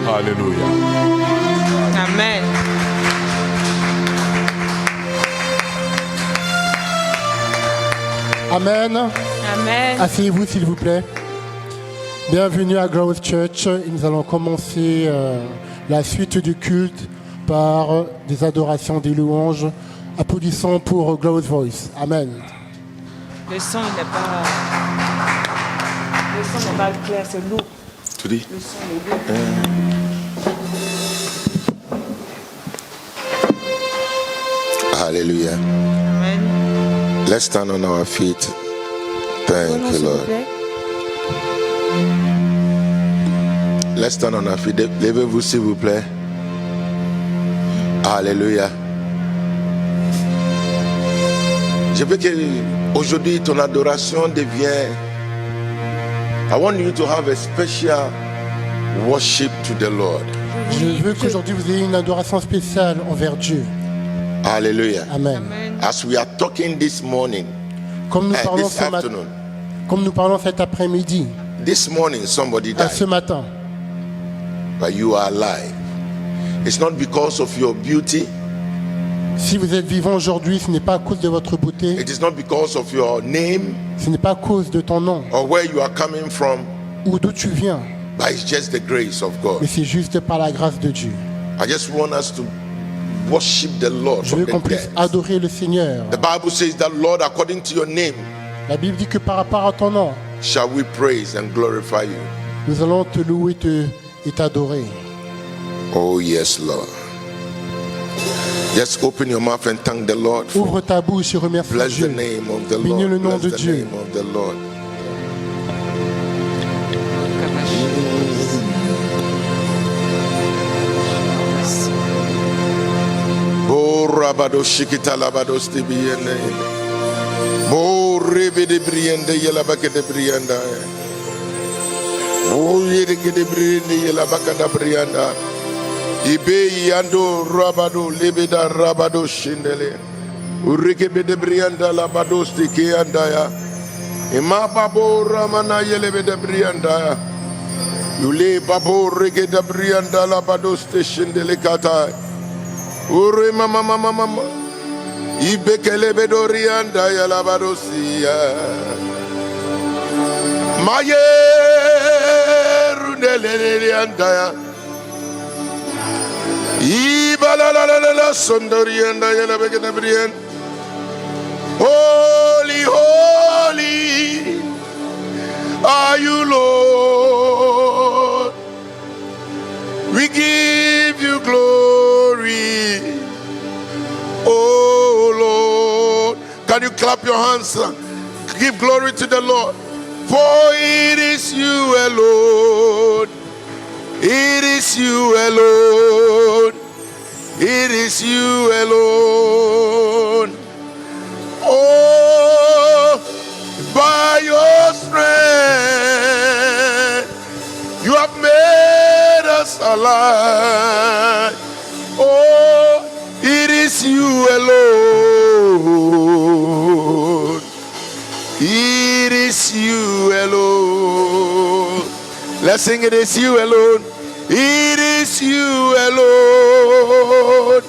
Hallelujah. Amen. Amen. Amen. Asseyez-vous s'il vous plaît. Bienvenue à Growth Church. Et nous allons commencer la suite du culte par des adorations, des louanges. Applaudissons pour Growth Voice. Amen. Le son n'est pas clair, c'est lourd. Tu dis? Le son est lourd. Hallelujah. Amen. Let's stand on our feet. Thank Prenons, you, s'il vous Lord. plaît. Let's stand on our feet. Levez-vous, s'il vous plaît. Alléluia. Je veux que aujourd'hui ton adoration devienne. I want you to have a special worship to the Lord. Je veux qu'aujourd'hui vous ayez une adoration spéciale envers Dieu. Hallelujah. Amen. Amen. As we are talking this morning, Comme nous parlons this ce matin, afternoon, comme nous parlons cet après-midi, this morning somebody ce died, matin, but you are alive. It's not because of your beauty. si vous êtes vivant aujourd'hui, ce n'est pas à cause de votre beauté, It is not because of your name ce n'est pas à cause de ton nom or where you are coming from, ou d'où tu viens, but it's just the grace of God. mais c'est juste par la grâce de Dieu. I just want us to worship the Lord Je from veux qu'on the puisse dead. adorer le Seigneur. The Bible says that, Lord, according to your name, La Bible dit que par rapport à ton nom, shall we praise and glorify you. nous allons te louer et t'adorer. Oh, yes, Lord. Just open your mouth and thank the Lord. Ouvre ta bouche et remercie Bless the Dieu. name of the Bénis le Lord. nom Bless de the Dieu. name of the Lord. Oh, Rabado Shikita Labado Stibiene. Oh, Rebe de Briende Yelabaka de Brianda. Oh, Yedeke de Briende Yelabaka de Brianda. Ibe Yando Rabado Lebeda Rabado Shindele. Urikebe de Brianda Labado Stiki Andaya. Ima Babo Ramana Yelebe de Brianda. Yule Babo Rege de Brianda Labado Stishindele Katai. Ure mama mama mama. Ibekele bedorianda ya labadosia. Maye rundelerianda ya. Ibala la la la la sondorianda ya labekene brien. Holy, holy are you, Lord. We give you glory, oh Lord. Can you clap your hands? Give glory to the Lord. For it is you alone. It is you alone. It is you alone. Oh, by your strength, you have made us alive. Oh, it is you alone. It is you alone. Let's sing it is you alone. It is you alone.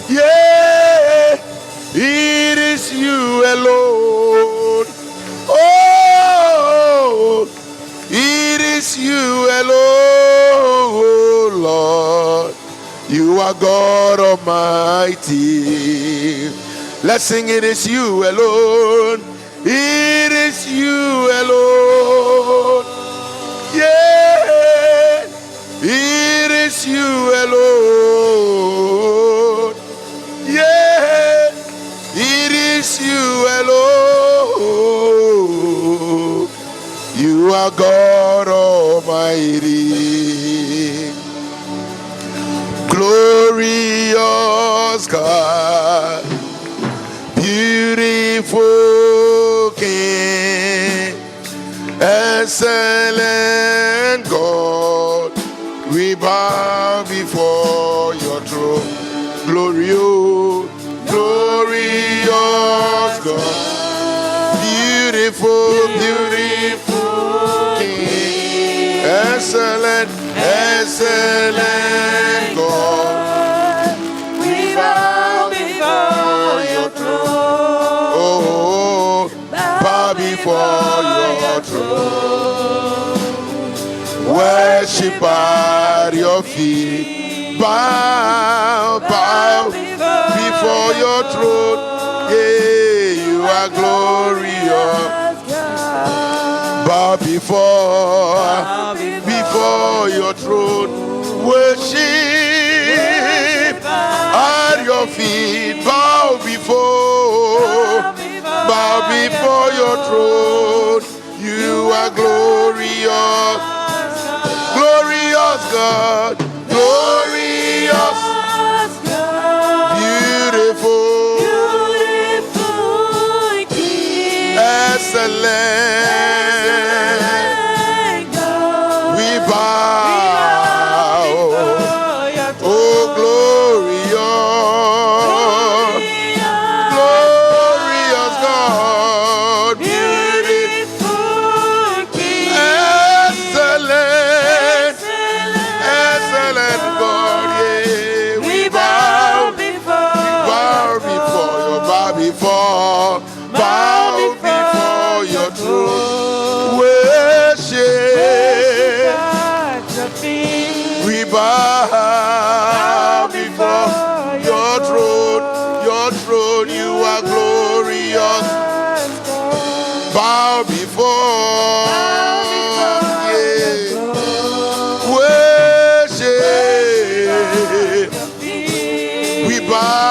Yeah, it is you alone. Oh, it is you alone, Lord. You are God Almighty. Let's sing it is you alone. It is you alone. Yeah, it is you alone. Yeah, it is you alone. You are God Almighty. Glorious God, beautiful King, excellent God, we bow before your throne. Glorious God, Beautiful, beautiful King. Excellent, excellent God. We bow before your throne. Oh, bow before your throne. Worship at your feet. Bow, bow before your throne. Yeah, you are glorious. Bow before your throne. Worship at your feet. Bow before your throne. You are glorious. Glorious God. Glorious. Beautiful. Excellent. We bow. Oh, glorious. Glorious God. Beautiful. Excellent. Excellent God. Yeah. We bow before you. Bow before your throne. Worship. We bow before your throne. Your throne, you are glorious. Bow before. Yeah. Worship. We bow.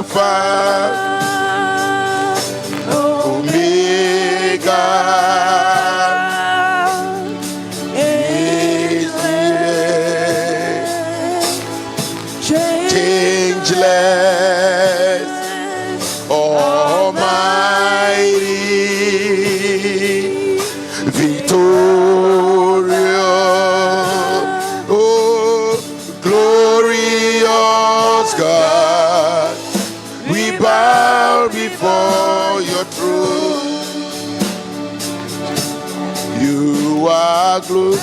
Alpha, Omega, changeless, almighty, victorious, oh, glorious God. Bow before your throne. You are glorious,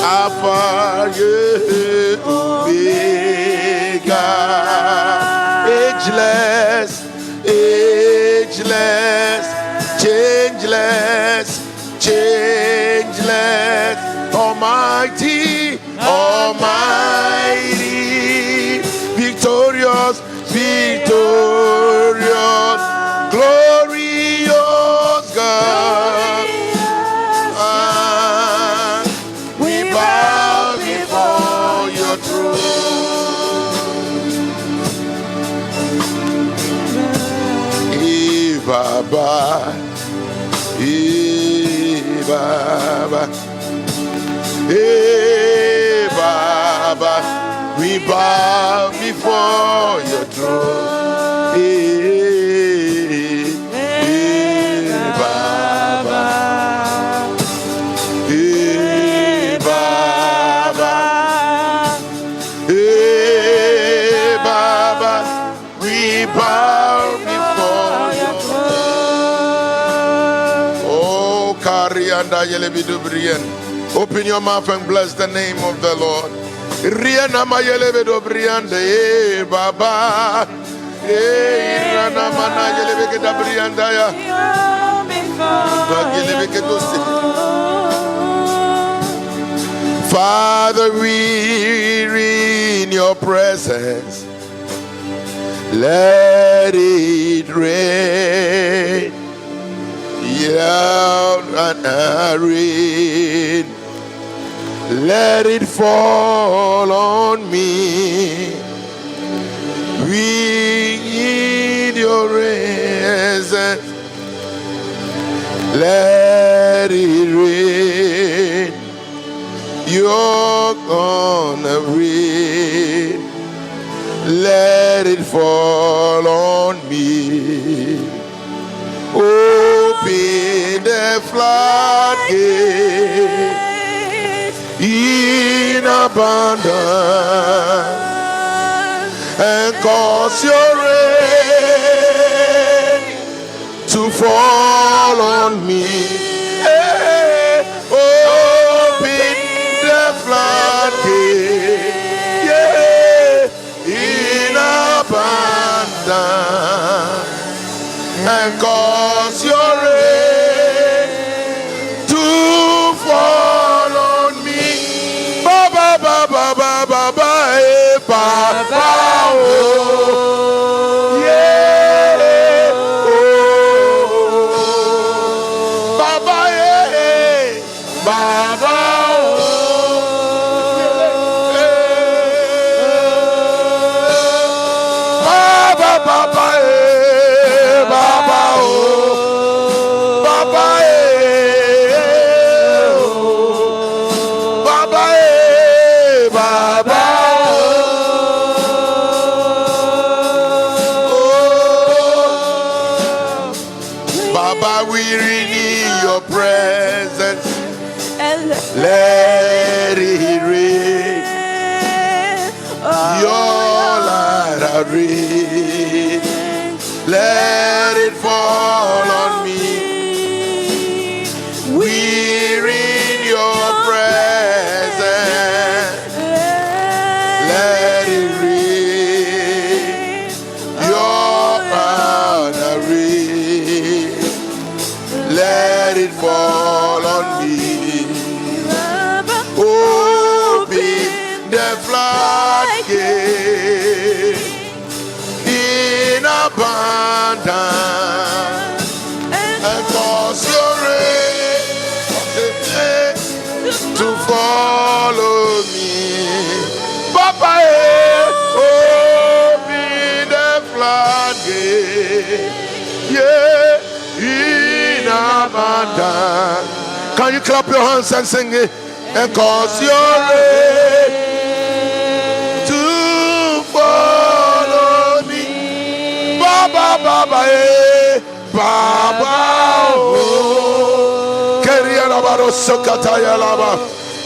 Alpha, yeah, Omega, ageless, ageless, changeless, changeless, almighty, almighty, victorious, victorious, glorious God. We bow before your throne. Baba, Baba, Baba. We bow before your throne. Baba. Baba. Baba. We bow before your throne. Oh, Karianda Yelebidubrian. Open your mouth and bless the name of the Lord. Riana mayelebe do briande baba rana mana yelebe ke da brianda ya yelebe ke do se. Father, we in your presence, let it rain, and rain. Let it fall on me. We need your presence. Let it rain. You're gonna rain. Let it fall on me. Open the the floodgate in abundance and cause your rain to fall on me. Hey, open the floodgate, yeah, in abundance and cause your rain to fall on me. Ba ba ba ba ba ba ba ba ba oh yeah oh ba ba ba ba oh ba ba ba let it rain, your light rain, let it fall on me. We're in your presence, let it rain, your light rain, let it fall on me. Open the floodgate in abundance and cause your rain to follow me. Papa, open the floodgate, yeah, in abundance. Can you clap your hands and sing it? And cause your rain to follow me. Baba, Baba, Baba, oh. Keriana Baro Sokataya Lama.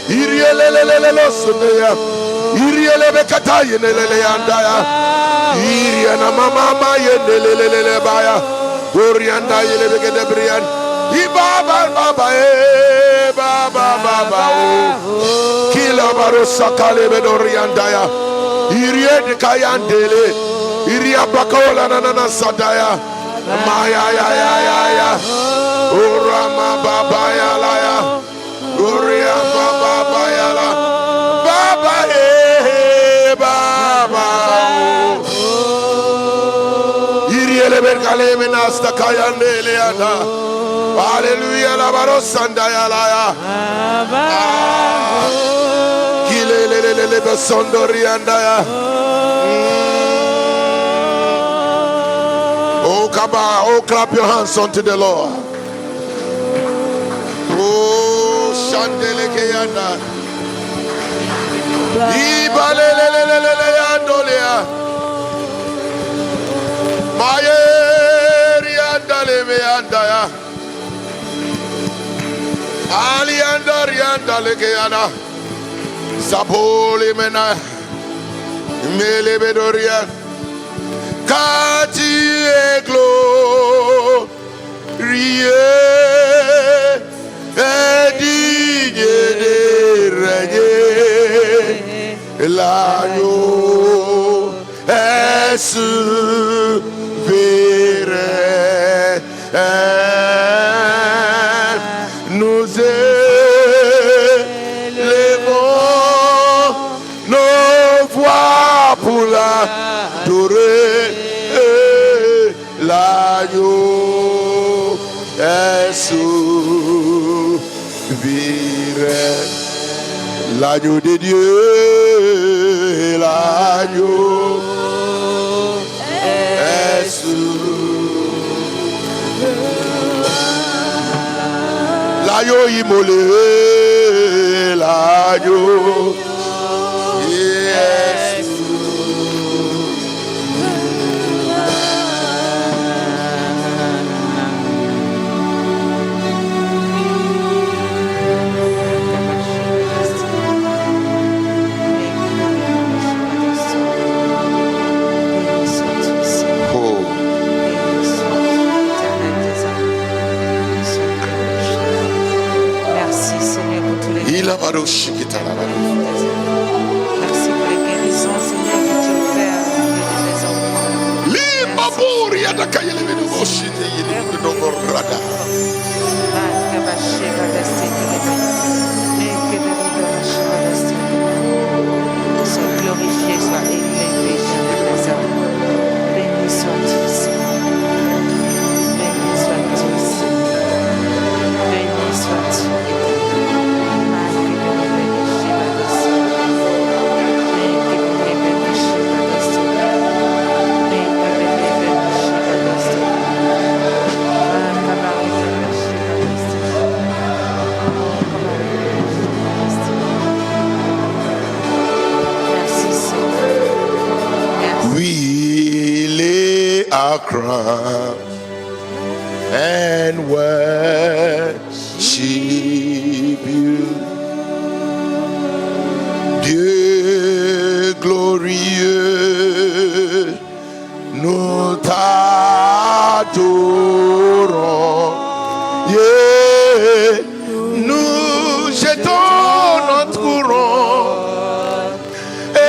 Irielelelele Sunaya. Irielebe Kataya Neleandaya. Iriana Mama Yenelele Baya. Orianda Yelebe Debrian. Ibaba Baba, Baba Baba, Kila Barosa Kalebe Doriandaya, Irie de Kayandele, Iria Bakola Nana Sadaya, Maya ya, Urama Baba Yalaya, Uria Baba Bayala, Baba Baba, Irie Leberkale Nasta Kayandele Ada. Hallelujah, la barosanda ya la ya. Kilelelelele besondorianda ya. Oh, Kaba, oh, clap your hands unto the Lord. Oh, Shandeleke yanda. Ibalelelelele yandolea. Maye yandale me yanda ya. Alianda rianda lekeana Sapoli mena Melebedoria Kati eglo Rie Edigne de reye Layo Esu Vere nous élevons nos voix pour l'adorer. L'agneau est souverain. L'agneau de Dieu, l'agneau est souverain. L'agneau immolé, l'agneau est souverain. Merci pour les guérisons, Seigneur, que tu opères au milieu de tes enfants. Sois glorifié, sois élevé, Jésus. Béni sois-tu, Seigneur. Béni sois-tu, Seigneur. Béni sois-tu. Our crown and worship you, Dieu glorieux, nous t'adorons, yeah. Nous jetons notre couronne et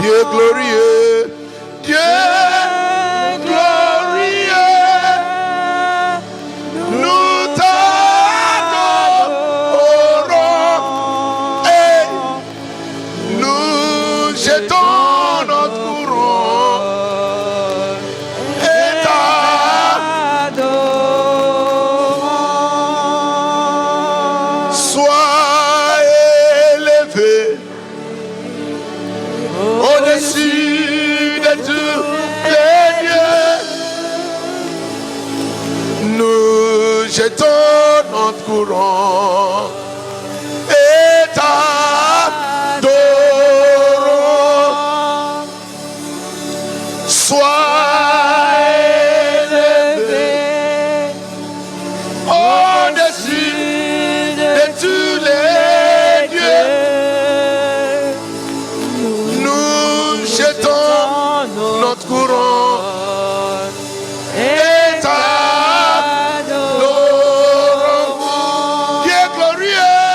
Dieu glorieux, Dieu glorieux, nous t'adorons et nous jetons notre couronne et t'adorons. Sois élevé au-dessus de tous les dieux, nous jetons notre couronne et t'adorons. Sois élevé au-dessus de tous les dieux. Notre couronne est adorant. Dieu glorieux,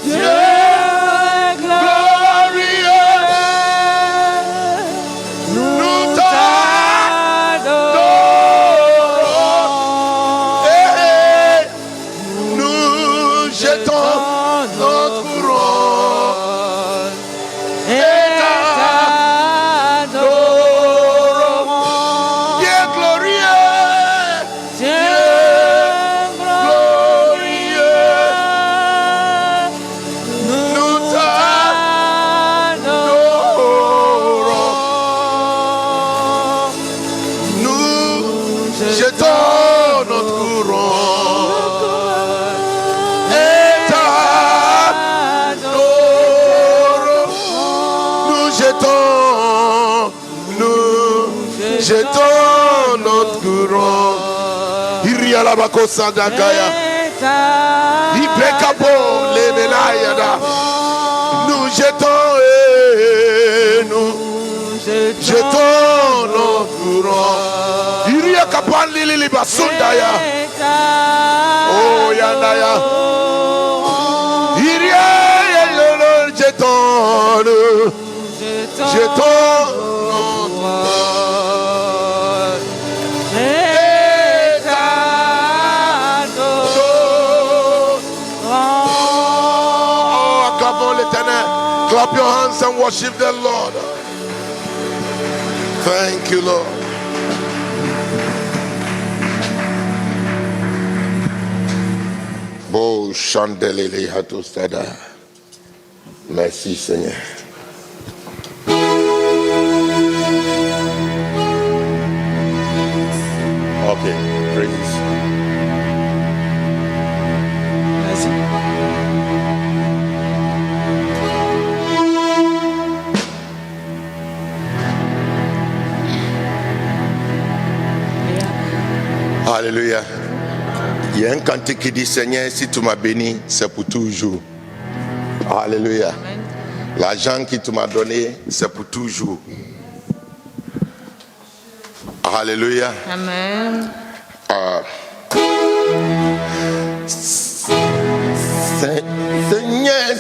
Dieu glorieux, nous t'adorons et nous jetons notre couronne et jetons notre couronne. Iria la bakosa dagaya. Ibekapo le melayada. Nous jetons et nous jetons notre couronne. Iria kapan lili basundaya. Oh yandaya. Iria jetons nous jetons notre clap your hands and worship the Lord. Thank you, Lord. Bo Chandelele Hatostada. Merci, Seigneur. Okay, praise. Merci. Alléluia. Il y a un cantique qui dit Seigneur, si tu m'as béni, c'est pour toujours. Alléluia. Amen. L'argent que tu m'as donné, c'est pour toujours. Alléluia. Amen.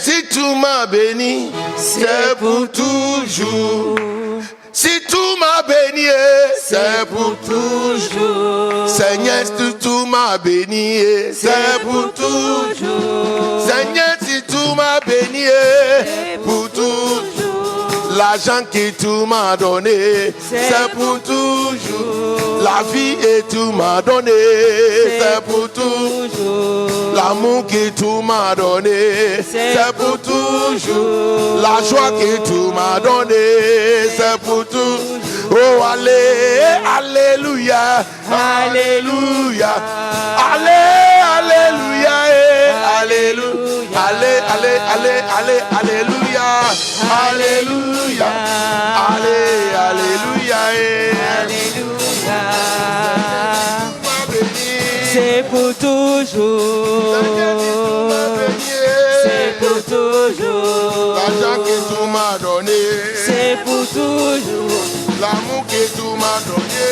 si tu m'as béni, c'est pour toujours. Si tu m'as béni, c'est pour toujours. Seigneur, si tu m'as béni, c'est pour toujours. Seigneur, si tu m'as béni, pour toujours. L'argent que tu m'as donné, c'est pour toujours. La vie que tu m'as donné, c'est pour toujours. L'amour que tu m'as donné, c'est pour toujours. La joie que tu m'as donné, c'est pour toujours. Oh, alléluia, alléluia, alléluia, alléluia, alléluia, alléluia, alléluia, Alléluia. C'est pour toujours. C'est pour toujours. L'argent que tu m'as donné, C'est pour toujours. l'amour que tu m'as donné,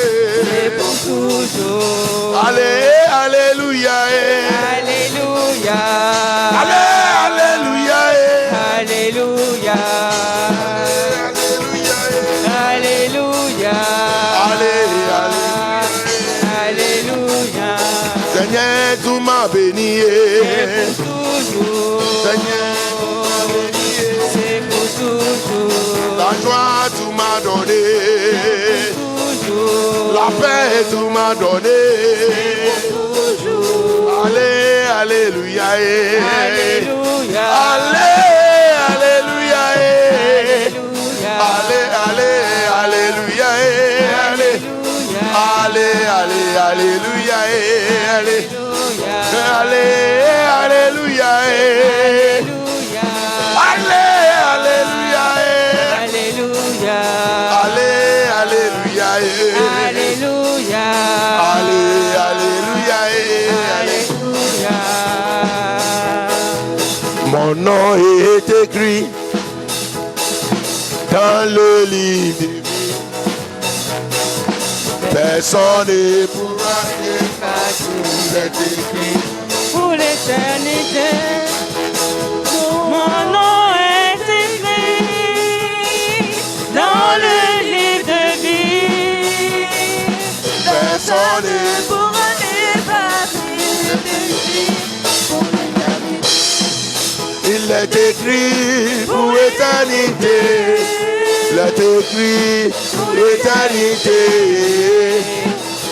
C'est pour toujours. alléluia, Alléluia. alléluia, Alléluia. Alléluia. Alléluia. Seigneur, tu m'as béni. C'est pour toujours. Seigneur, C'est pour toujours. la joie tu m'as donné, Toujours. la paix tu m'as donné. Toujours. Alléluia, Alléluia. alléluia, Alléluia. alléluia, alléluia, alléluia, alléluia, Alléluia. alléluia, Alléluia. alléluia. Alléluia. Mon nom est écrit dans le livre de vie. Personne ne pourra effacer cet écrit. Pour l'éternité, mon nom est écrit dans le livre de vie. Personne ne pourra effacer cet écrit. Il est écrit pour l'éternité. Il est écrit pour l'éternité.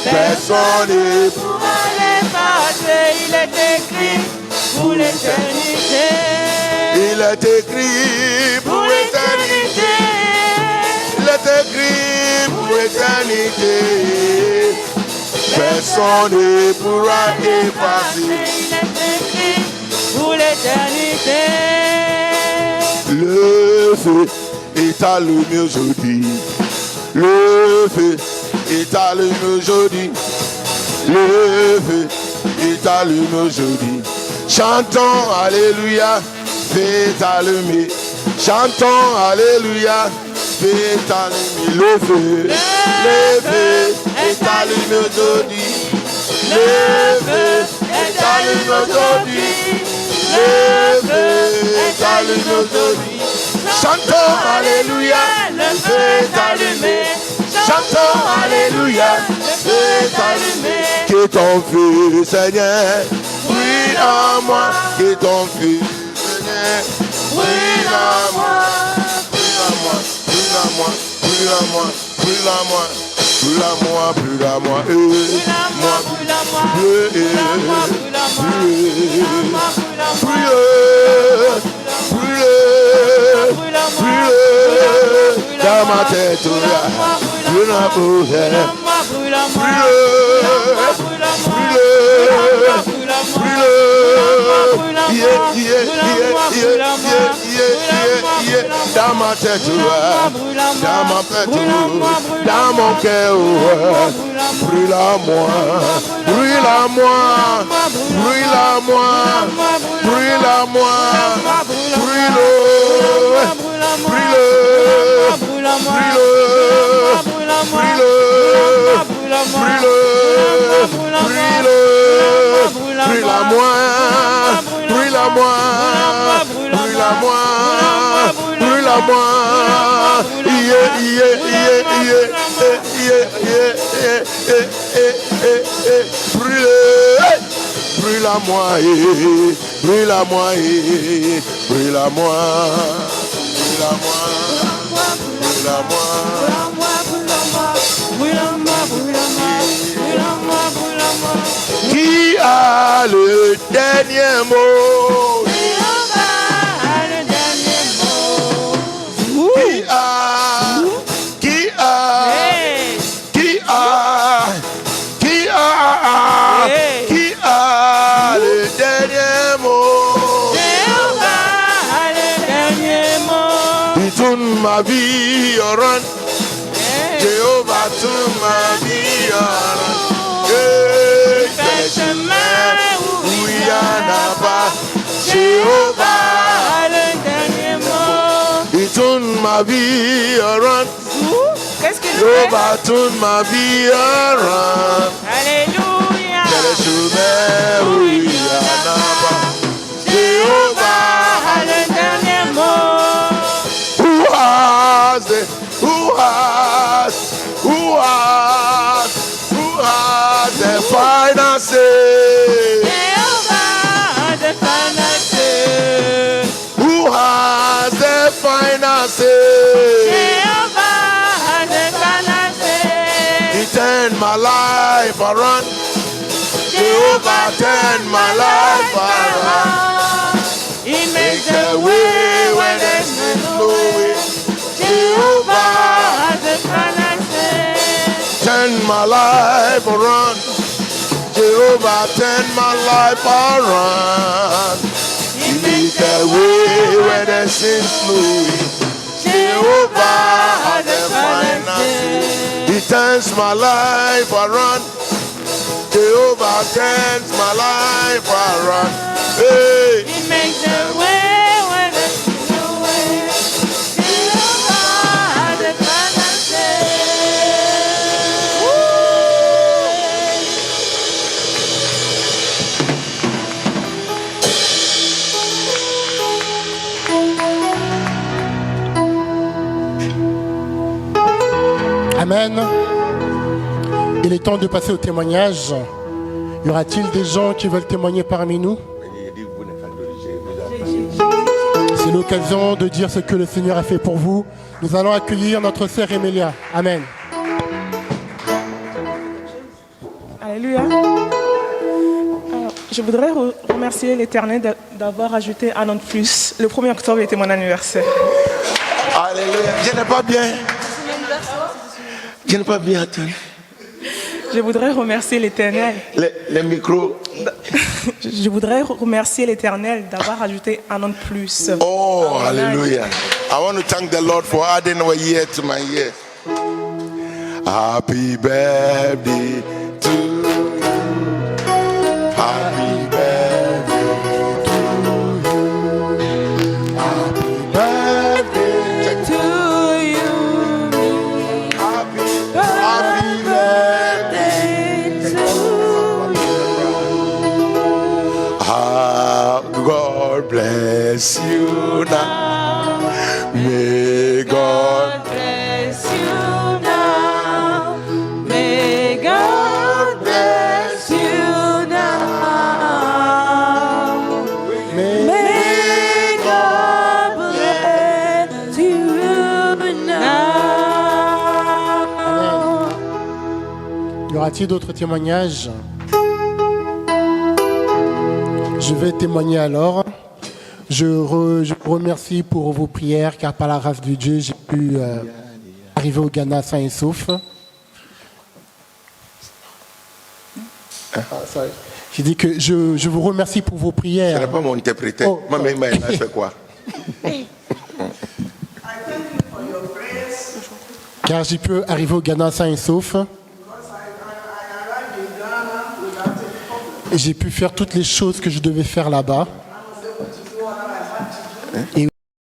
Personne ne pourra l'effacer. Il est écrit pour l'éternité. Il est écrit pour l'éternité. Il est écrit pour l'éternité. Personne ne pourra effacer. Il est écrit pour l'éternité. Le feu est allumé aujourd'hui. Le feu est allumé aujourd'hui. Le feu est allumé aujourd'hui. Chantons Alléluia, feu allumé. Chantons Alléluia, feu allumé. Le feu est allumé aujourd'hui. Le feu est allumé aujourd'hui. Le feu est allumé aujourd'hui. Chantons Alléluia, le feu est allumé. Chantons Alléluia, le feu est allumé. Que ton feu, Seigneur, brille en moi. Que ton feu, Seigneur, brille en moi. Brille en moi, brille en moi, brille en moi, brille en moi. Brille en moi, brille en moi, moi, brille dans ma tête, brille en dans ma tête, dans ma tête, dans mon cœur, brûle à moi, brûle à moi, brûle à moi, brûle à moi, brûle, brûle, brûle à moi, brûle à moi, brûle à Brûle-moi, brûle-moi, brûle-moi, Qui a le dernier mot? Qui a le dernier mot? Il tourne ma vie around. Jéhovah tourne ma vie around. Quel chemin où il y en a pas. Jéhovah le dernier mot. Il tourne ma vie around. Qu'est-ce qu'il Jéhovah tourne ma vie around. Alléluia. Quel chemin où il y en a pas. Jéhovah le dernier mot. Who has the final say? Jéhovah the final say. Who has the final say? Jéhovah the final say. He turned my life around. Jehovah turned my life around. He makes The way when there's no way. Jehovah the final say. turned my life around. Jehovah turned my life around. He made the way where there seems no way. Jehovah the final. He turns my life around. Jehovah turns my life around. Hey. He makes the way when there's no way. Jehovah the final say. Amen. Il est temps de passer au témoignage. Y aura-t-il des gens qui veulent témoigner parmi nous? C'est l'occasion de dire ce que le Seigneur a fait pour vous. Nous allons accueillir notre sœur Emelia. Amen. Alléluia. Alors, je voudrais remercier l'Éternel d'avoir ajouté un an de plus. Le 1er octobre était mon anniversaire. Alléluia. Je n'ai pas bien. Je n'ai pas bien entendu. Je voudrais remercier l'Éternel. Les micros. Je voudrais remercier l'Éternel d'avoir ajouté un an de plus. Oh, hallelujah. I want to thank the Lord for adding a year to my year. Happy birthday to you. Happy birthday to you. Happy birthday to you. Happy birthday to you. God bless you now. May God Bless you now. May God bless you now. May God bless you now. Y aura-t-il d'autres témoignages? Je vais témoigner alors. Je vous remercie pour vos prières, car par la grâce de Dieu, j'ai pu arriver au Ghana sain et sauf. J'ai dit que je vous remercie pour vos Ce prières. n'est pas mon interpréteur. Oh, Moi-même, je fais quoi? Car j'ai pu arriver au Ghana sain et sauf. Et j'ai pu faire toutes les choses que je devais faire là-bas.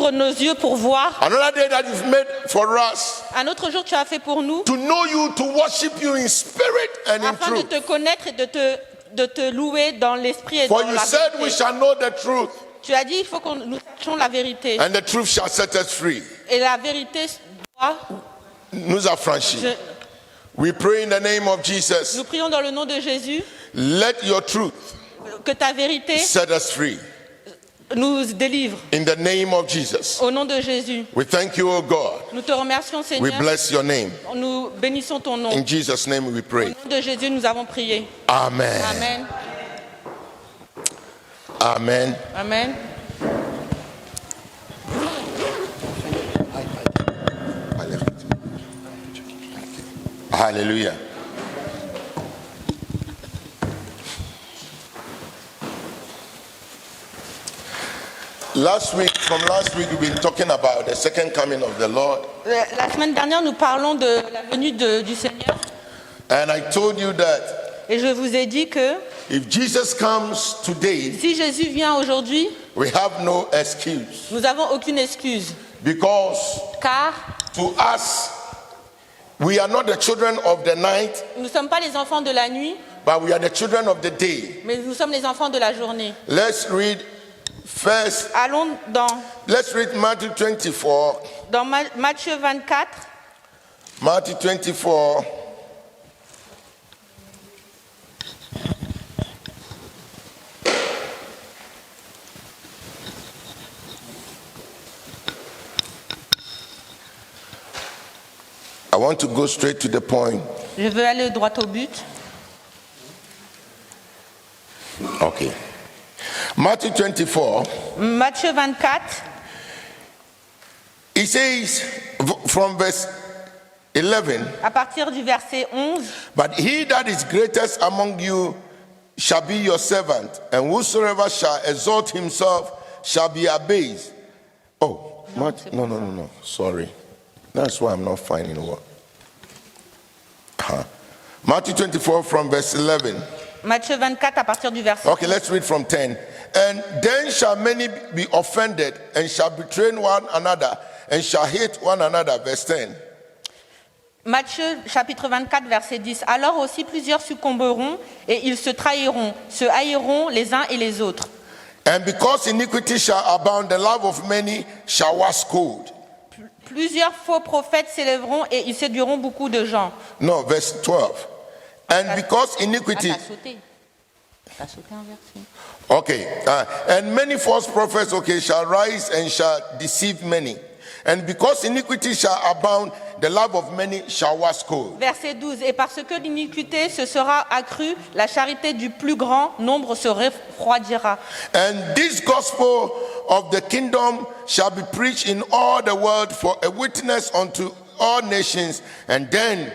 Ouvre nos yeux pour voir. Another day that you've made for us Un autre jour, tu as fait pour nous, to know you, to worship you in spirit and in afin de truth. te connaître et de te louer dans l'esprit et For dans you la said we vérité. shall know the truth, Tu as dit, il faut que nous sachions la vérité. and the truth shall set us free. Et la vérité doit nous affranchit. We pray in the name of Jesus. Nous prions dans le nom de Jésus Let your truth que ta vérité set us free. nous délivre. In the name of Jesus. Au nom de Jésus, We thank you, O God. nous te remercions, We Seigneur. bless your name. Nous bénissons ton nom. In Jesus' name we Au pray. nom de Jésus, nous avons prié. Amen. Amen. Amen. Amen. Hallelujah. From last week, we've been talking about the second coming of the Lord. La semaine dernière, nous parlons de la venue du Seigneur. And I told you that Et je vous ai dit que if Jesus comes today, si Jésus vient aujourd'hui, we have no excuse. nous n'avons aucune excuse. Because Car to us, we are not the children of the night, nous ne sommes pas les enfants de la nuit, but we are the children of the day. mais nous sommes les enfants de la journée. Let's read first. Allons Let's read Matthew 24. dans Matthieu 24. Matthew 24. I want to go straight to the point. Je veux aller droit au but. Okay. Matthew 24. Matthieu 24, It says from verse 11, à partir du verset 11. but he that is greatest among you shall be your servant, and whosoever shall exalt himself shall be abased. Oh, no. Sorry. That's why I'm not finding the word. Matthew 24 from verse 11. Matthieu 24 à partir du verset. Okay, let's read from 10. And then shall many be offended, and shall betray one another, and shall hate one another. Verse 10. Matthieu chapitre 24 verset 10. Alors aussi plusieurs succomberont et ils se trahiront, se haïront les uns et les autres. And because iniquity shall abound, the love of many shall wax cold. Plusieurs faux prophètes s'élèveront et ils séduiront beaucoup de gens. No, verse 12. And because iniquity. T'as sauté un verset. Okay. And many false prophets, shall rise and shall deceive many. And because iniquity shall abound, the love of many shall wax cold. Verset 12. Et parce que l'iniquité se sera accrue, la charité du plus grand nombre se refroidira. And this gospel of the kingdom shall be preached in all the world for a witness unto all nations, and then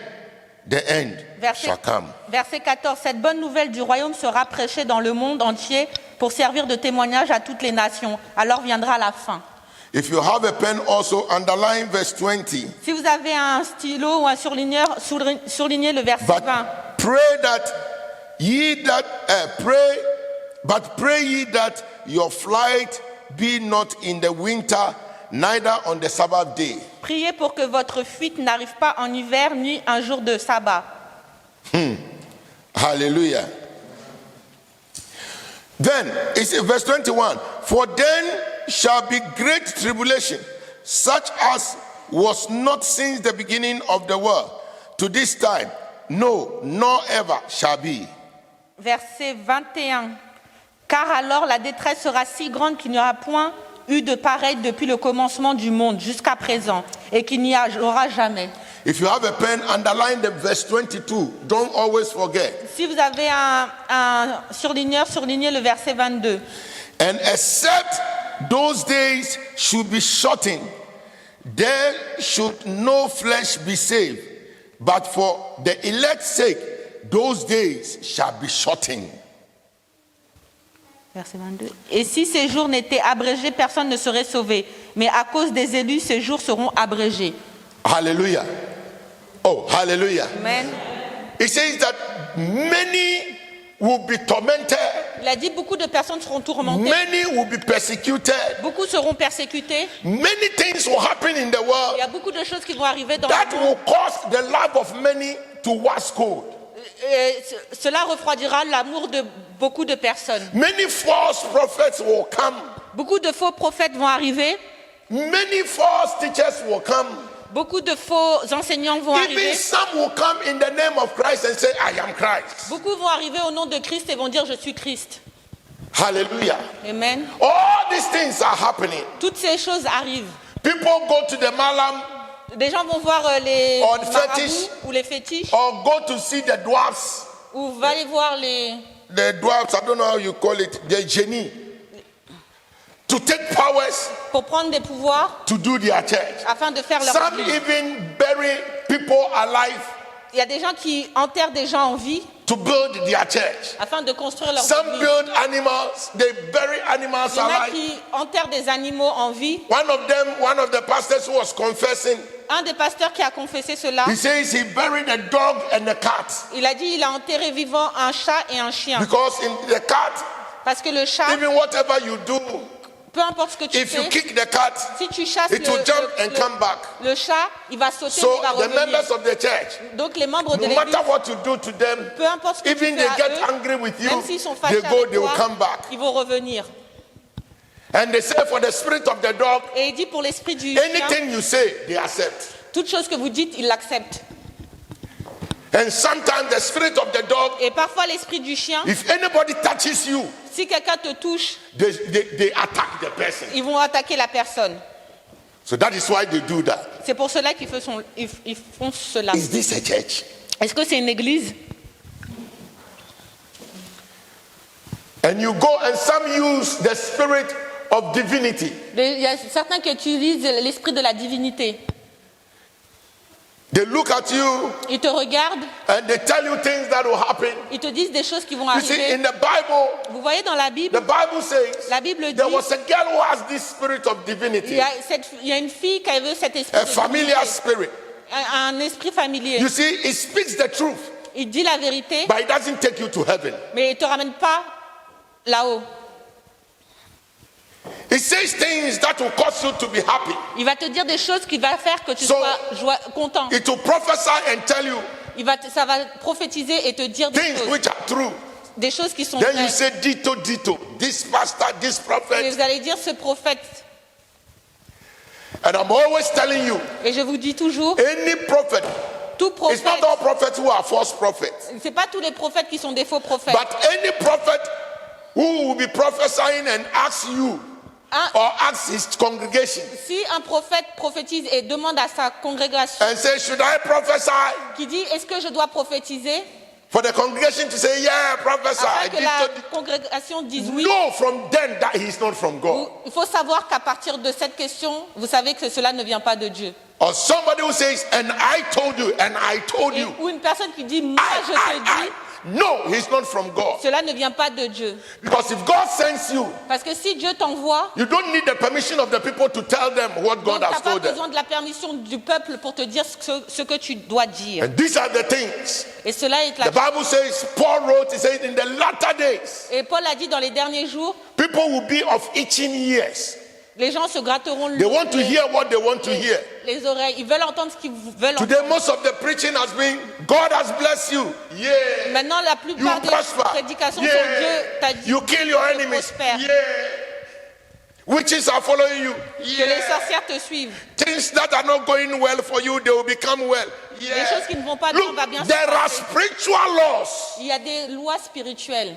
the end shall come. Verset 14. Cette bonne nouvelle du royaume sera prêchée dans le monde entier pour servir de témoignage à toutes les nations. Alors viendra la fin. If you have a pen, also underline verse 20. Si vous avez un stylo ou un surligneur, surlignez le verset 20. Pray ye that your flight be not in the winter, neither on the Sabbath day. Priez pour que votre fuite n'arrive pas en hiver ni un jour de sabbat. Hallelujah. Then, it's verse 21. For then shall be great tribulation, such as was not since the beginning of the world to this time, no, nor ever shall be. Verset 21. Car alors la détresse sera si grande qu'il n'y aura point eu de pareil depuis le commencement du monde jusqu'à présent, et qu'il n'y aura jamais. If you have a pen, underline the verse 22. Don't always forget. Si vous avez un surligneur, surlignez le verset 22. And except those days should be shortened, there should no flesh be saved. But for the elect's sake, those days shall be shortened. Verset 22. Et si ces jours n'étaient abrégés, personne ne serait sauvé. Mais à cause des élus, ces jours seront abrégés. Hallelujah. Oh, hallelujah. Amen. It says that many will be tormented. Il a dit beaucoup de personnes seront tourmentées. Many will be persecuted. Beaucoup seront persécutés. Many things will happen in the world Il y a beaucoup de choses qui vont arriver dans that le monde. will cause the love of many to wax cold. Et cela refroidira l'amour de beaucoup de personnes. Many false prophets will come. Beaucoup de faux prophètes vont arriver. Many false teachers will come. Beaucoup de faux enseignants vont Even arriver. some will come in the name of Christ and say, I am Christ. Beaucoup vont arriver au nom de Christ et vont dire je suis Christ. Hallelujah. Amen. All these things are happening. Toutes ces choses arrivent. People go to the Malam Des gens vont voir les Or the marabouts fetish. ou les fétiches, or go to see the dwarfs. ou va aller voir les... The dwarfs, I don't know how you call it, the genie. To take powers pour prendre des pouvoirs to do their church. afin de faire leur Some vie. even bury people alive Il y a des gens qui enterrent des gens en vie to build their church. afin de construire leur Some vie. build animals, they bury animals Il y en a alive. qui enterrent des animaux en vie. One of the pastors who was confessing, Un des pasteurs qui a confessé cela, he says he buried a dog and a cat. il a dit il a enterré vivant un chat et un chien. Because in the cat, Parce que le chat, even whatever you do, peu importe ce que tu if you fais, kick the cat, si tu chasses it will jump and come back. le chat, il va sauter So et il va the revenir. members of the church, Donc les membres de no l'église, matter what you do to them, peu importe ce que even tu fais they à get eux, angry with you, même s'ils sont they fâchés go, avec they will toi, come back. ils vont revenir. And they say for the spirit of the dog, Et il dit pour l'esprit du chien, anything you say, they accept. toute chose que vous dites, il l'accepte. And sometimes the spirit of the dog, Et parfois l'esprit du chien, if anybody touches you, si quelqu'un te touche, they attack the person. ils vont attaquer la personne. So that is why they do that. C'est pour cela qu'ils font cela. Is this a church? Est-ce que c'est une église? And you go and some use the spirit of divinity. Il y a certains qui utilisent l'esprit de la divinité. They look at you Ils te regardent, and they tell you things that will happen. ils te disent des choses qui vont You see, arriver. in the Bible, Vous voyez dans la Bible, the Bible says la Bible dit, there was a girl who has this spirit of divinity, il y a une fille qui avait cet esprit a de familiar divinité, spirit. un esprit familier. You see, it speaks the truth, Il dit la vérité, but it doesn't take you to heaven. mais il ne te ramène pas là-haut. It says things that will cause you to be happy. Il va te dire des choses qui vont faire que tu So, sois content. It will prophesy and tell you Ça va prophétiser et te dire des things choses. which are true. Des choses qui sont Then you vraies. say, Dito, Dito, this pastor, this Et prophet. vous allez dire ce prophète. And I'm always telling you, Et je vous dis toujours, any prophet, tout it's not prophète, all prophets who are false prophets, c'est pas tous les prophètes qui sont des faux prophètes. but any prophet who will be prophesying and ask you or ask his congregation Si un prophète prophétise et demande à sa congrégation, and say, should I prophesy? qui dit est-ce que je dois prophétiser, For the congregation to say, yeah, prophesy. afin que la Dito, congrégation dise oui, No, from then that he's not from God. il faut savoir qu'à partir de cette question, vous savez que cela ne vient pas de Dieu. Or somebody who says, and I told you, and I told Et- you. ou une personne qui dit moi je te dis, No, he's not from God. cela ne vient pas de Dieu. Because if God sends you, Parce que si Dieu t'envoie, you don't need the permission of the people to tell them what donc God tu has n'as pas told them. besoin de la permission du peuple pour te dire ce que tu dois dire. And these are the things. Et cela est The Bible says, Paul wrote, he said, in the latter days, Et Paul a dit dans les derniers jours, people will be of itching ears. les gens se gratteront They want to hear what they want to les- hear. les oreilles. Ils veulent entendre ce qu'ils veulent Today, entendre. most of the preaching has been, God has blessed you. Yeah. Maintenant, la You plupart des prosper. prédications sont Yeah. Dieu t'a dit You kill your que tu enemies. prospères, Yeah. Witches are following you. que les Yeah. sorcières te suivent. Things that are not going well for you, they will become well. Les Yeah. choses qui ne vont pas bien, Look, va bien se there are passer. spiritual laws. Il y a des lois spirituelles.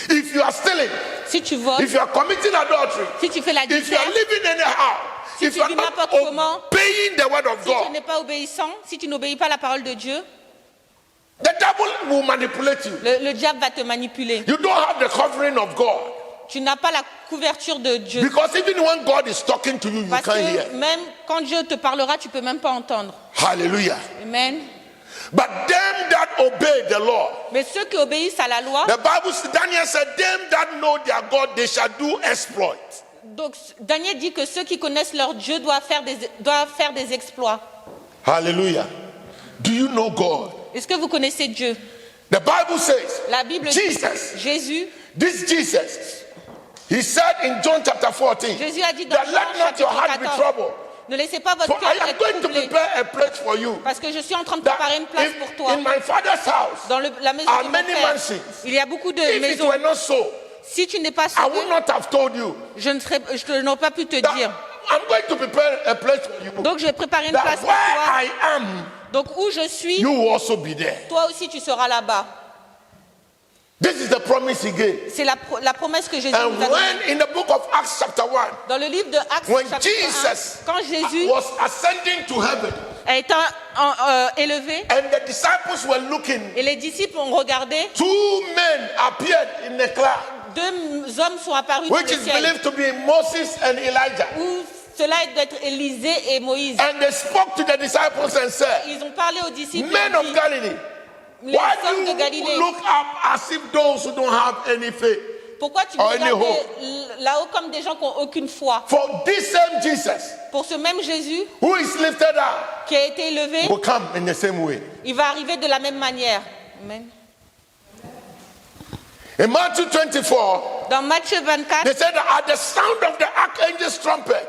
If you are stealing, Si tu voles, if you are committing adultery, si tu fais if you l'adultère, are living anyhow, Si if tu you are dis not n'importe comment, obeying the word of si tu God, n'es pas obéissant, si tu n'obéis pas à la parole de Dieu, the devil will manipulate you. le diable va te manipuler. You don't have the covering of God. Tu n'as pas la couverture de Dieu. Because even when God is talking to you, you Parce can't que hear. même quand Dieu te parlera, tu ne peux même pas entendre. Hallelujah. Amen. But them that obey the law, Mais ceux qui obéissent à la loi, the Bible, Daniel said, them that know their God, they shall do exploit. donc Daniel dit que ceux qui connaissent leur Dieu doivent faire des exploits. Hallelujah. Do you know God? Est-ce que vous connaissez Dieu? The Bible says, La Bible dit, Jesus, Jésus, this Jesus, he said in John chapter 14, Jésus a dit dans that Jean let not your chapitre heart be 14, troubled. ne laissez pas votre For I cœur am être going to troublé, prepare a place for you. parce que je suis en train de That préparer une place pour toi. in my father's house, Dans la maison are de mon many Père, mansions. il y a beaucoup de If it maisons. were not so, Si tu n'es pas I would sauvé, not have told you je n'aurais pas pu te that dire I'm going to prepare a place for you. Donc je vais préparer une That place pour where toi. I am, Donc où je suis, you will also be there. toi aussi tu seras là-bas. This is the promise he gave. C'est la promesse que Jésus And nous a donnée. when in the book of Acts chapter 1, Dans le livre de Actes when chapitre 1, Jesus quand Jésus was ascending to heaven, a été élevé and the disciples were looking, et les disciples ont regardé, 2 men appeared in the cloud, 2 hommes sont apparus dans which le is ciel, believed to be Moses and Elijah. où cela est d'être Élisée et Moïse. And they spoke to the disciples and said, Ils ont parlé aux disciples, Men et ont of dit, Galilee, les why hommes do de Galilée, you look up as if those who don't have any faith? pourquoi tu or me any regardes là-haut comme des gens qui n'ont aucune foi? For this same Jesus Pour ce même Jésus who is lifted up qui a été élevé, will come in the same way. il va arriver de la même manière. Amen. In Matthew 24, Dans Matthieu 24, they said that at the sound of the archangel's trumpet,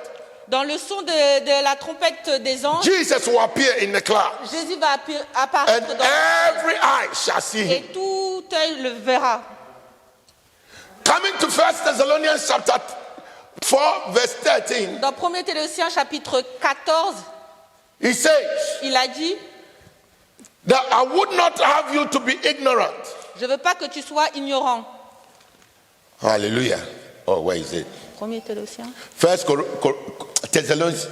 dans le son de la trompette des anges, Jesus will appear in the cloud, Jésus va and apparaître dans every eye shall see et him. tout œil le verra. Coming to 1 Thessalonians chapter 4, verse 13, Dans 1 Thessaloniciens chapitre 14, he says il a dit, that I would not have you to be ignorant. je ne veux pas que tu sois ignorant. Hallelujah. Oh, where is it? 1 Thessaloniciens. First Thessalonians.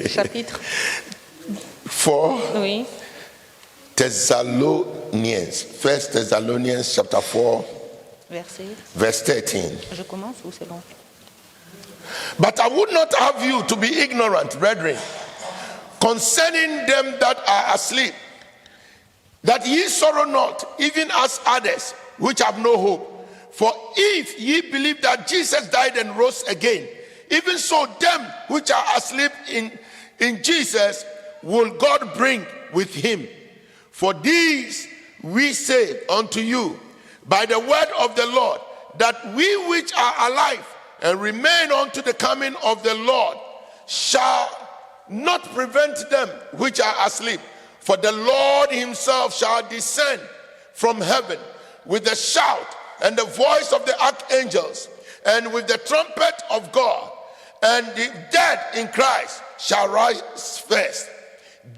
Chapitre. 4 Oui. Thessalonians. First Thessalonians chapter 4, Verset. verse 13. Je commence ou c'est long? But I would not have you to be ignorant, brethren, concerning them that are asleep, that ye sorrow not, even as others which have no hope. For if ye believe that Jesus died and rose again, even so them which are asleep in Jesus will God bring with him. For these we say unto you by the word of the Lord, that we which are alive and remain unto the coming of the Lord shall not prevent them which are asleep. For the Lord himself shall descend from heaven with a shout and the voice of the archangels and with the trumpet of God, and the dead in Christ shall rise first.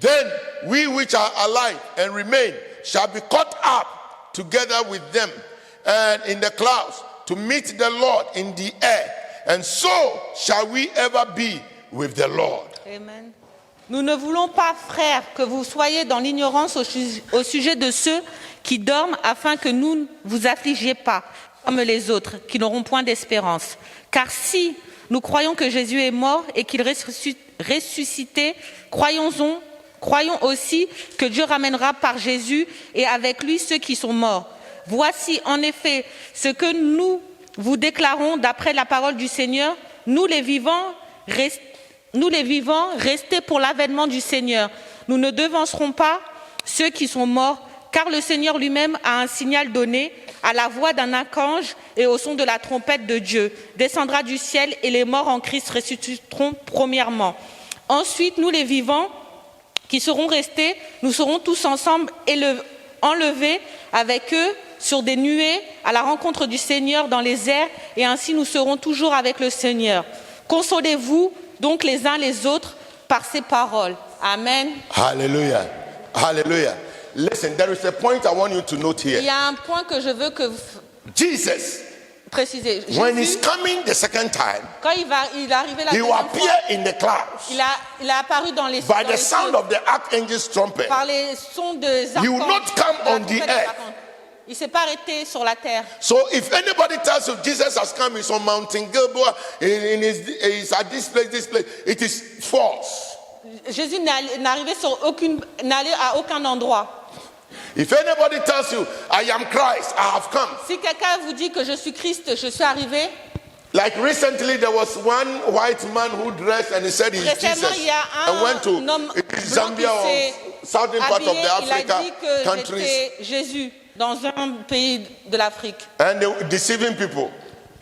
Then we which are alive and remain shall be caught up together with them and in the clouds to meet the Lord in the air, and so shall we ever be with the Lord. Amen. Nous ne voulons pas, frères, que vous soyez dans l'ignorance au sujet de ceux qui dorment, afin que nous ne vous affligiez pas, comme les autres, qui n'auront point d'espérance. Car si nous croyons que Jésus est mort et qu'il ressuscité, croyons aussi que Dieu ramènera par Jésus et avec lui ceux qui sont morts. Voici en effet ce que nous vous déclarons d'après la parole du Seigneur, nous les vivants, restez pour l'avènement du Seigneur. Nous ne devancerons pas ceux qui sont morts, car le Seigneur lui-même a un signal donné, à la voix d'un archange et au son de la trompette de Dieu. Descendra du ciel et les morts en Christ ressusciteront premièrement. Ensuite, nous les vivants qui serons restés, nous serons tous ensemble enlevés avec eux sur des nuées à la rencontre du Seigneur dans les airs, et ainsi nous serons toujours avec le Seigneur. Consolez-vous donc les uns les autres par ces paroles. Amen. Hallelujah. Hallelujah. Listen, there is a point I want you to note here. Il y a un point que je veux que vous Jesus, précisez. when he's Jésus, coming the second time, quand il est arrivé la he will deuxième appear fois, in the clouds il a apparu dans les by dans the les sound cieux, of the archangel's trumpet. par les sons des He will archanges, not come de la on the trompette des earth. archanges. Il ne s'est pas arrêté sur la terre. So if anybody tells you Jesus has come, he's on Mountain Gilboa, he's at this place, it is false. Jésus n'est allé à aucun endroit. If anybody tells you, I am Christ, I have come. Si quelqu'un vous dit que je suis Christ, je suis arrivé. Like recently, there was one white man who dressed and he said he's Récemment, Jesus il y a and went to un homme Zambia blanc or qui s'est southern part of habillé, the il a Africa dit que countries, j'étais Jésus dans un pays de l'Afrique. and they were deceiving people.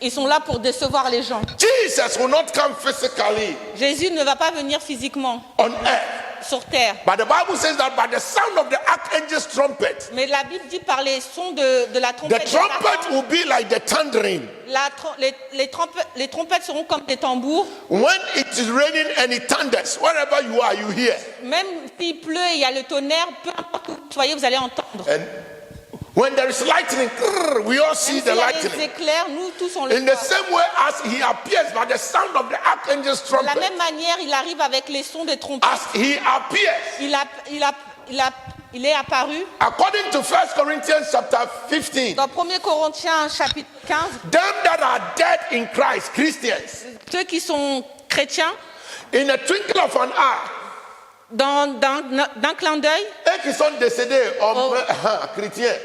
Ils sont là pour décevoir les gens. Jesus will not come physically Jésus ne va pas venir physiquement on earth. sur terre. But the Bible says that by the sound of the archangel's trumpet, Mais la Bible dit par les sons de la the trompette. trumpet will be like the thundering. Les trompettes seront comme des tambours. When it is raining and it thunders, wherever you are, you hear. Même s'il pleut et il y a le tonnerre, peu importe où vous soyez, vous allez entendre. And when there is lightning, we all see Même the s'il y a lightning. des éclairs, nous tous on le In the voit. same way as he appears by the sound of the archangel's De la trumpet, même manière, il arrive avec les sons des trompettes. as he appears, Il est apparu according to 1 Corinthians chapter 15, dans 1 Corinthiens chapitre 15. them that are dead in Christ, Christians, Ceux qui sont chrétiens, in a twinkle of an eye, d'un clin d'œil, eux qui sont décédés, chrétiens,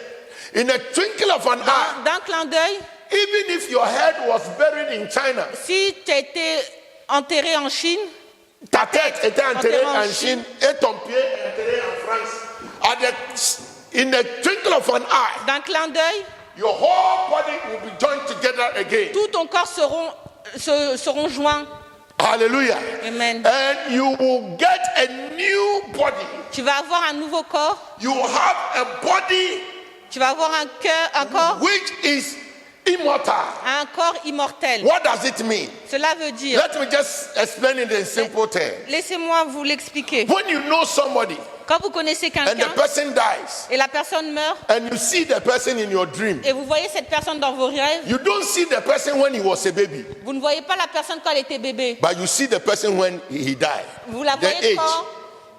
in a twinkle of an eye, d'un clin d'œil, even if your head was buried in China, si tu as été enterré en Chine, ta tête était enterrée Enterré en en Chine et ton pied enterré en France. In a twinkle of an eye, d'un clin d'œil, your whole body will be joined together again. tout ton corps seront joints. Hallelujah. Amen. And you will get a new body. Tu vas avoir un nouveau corps, You will have a body tu vas avoir un corps, which is immortal. un corps immortel. What does it mean? Cela veut dire, Let me just explain it in simple terms. laissez-moi vous l'expliquer. When you know somebody Quand vous connaissez and the quelqu'un person dies et la personne meurt and you see the person in your dream, et vous voyez cette personne dans vos rêves, you don't see the person when he was a baby, vous ne voyez pas la personne quand elle était bébé. but you see the person when he died. Vous la The voyez age. quand,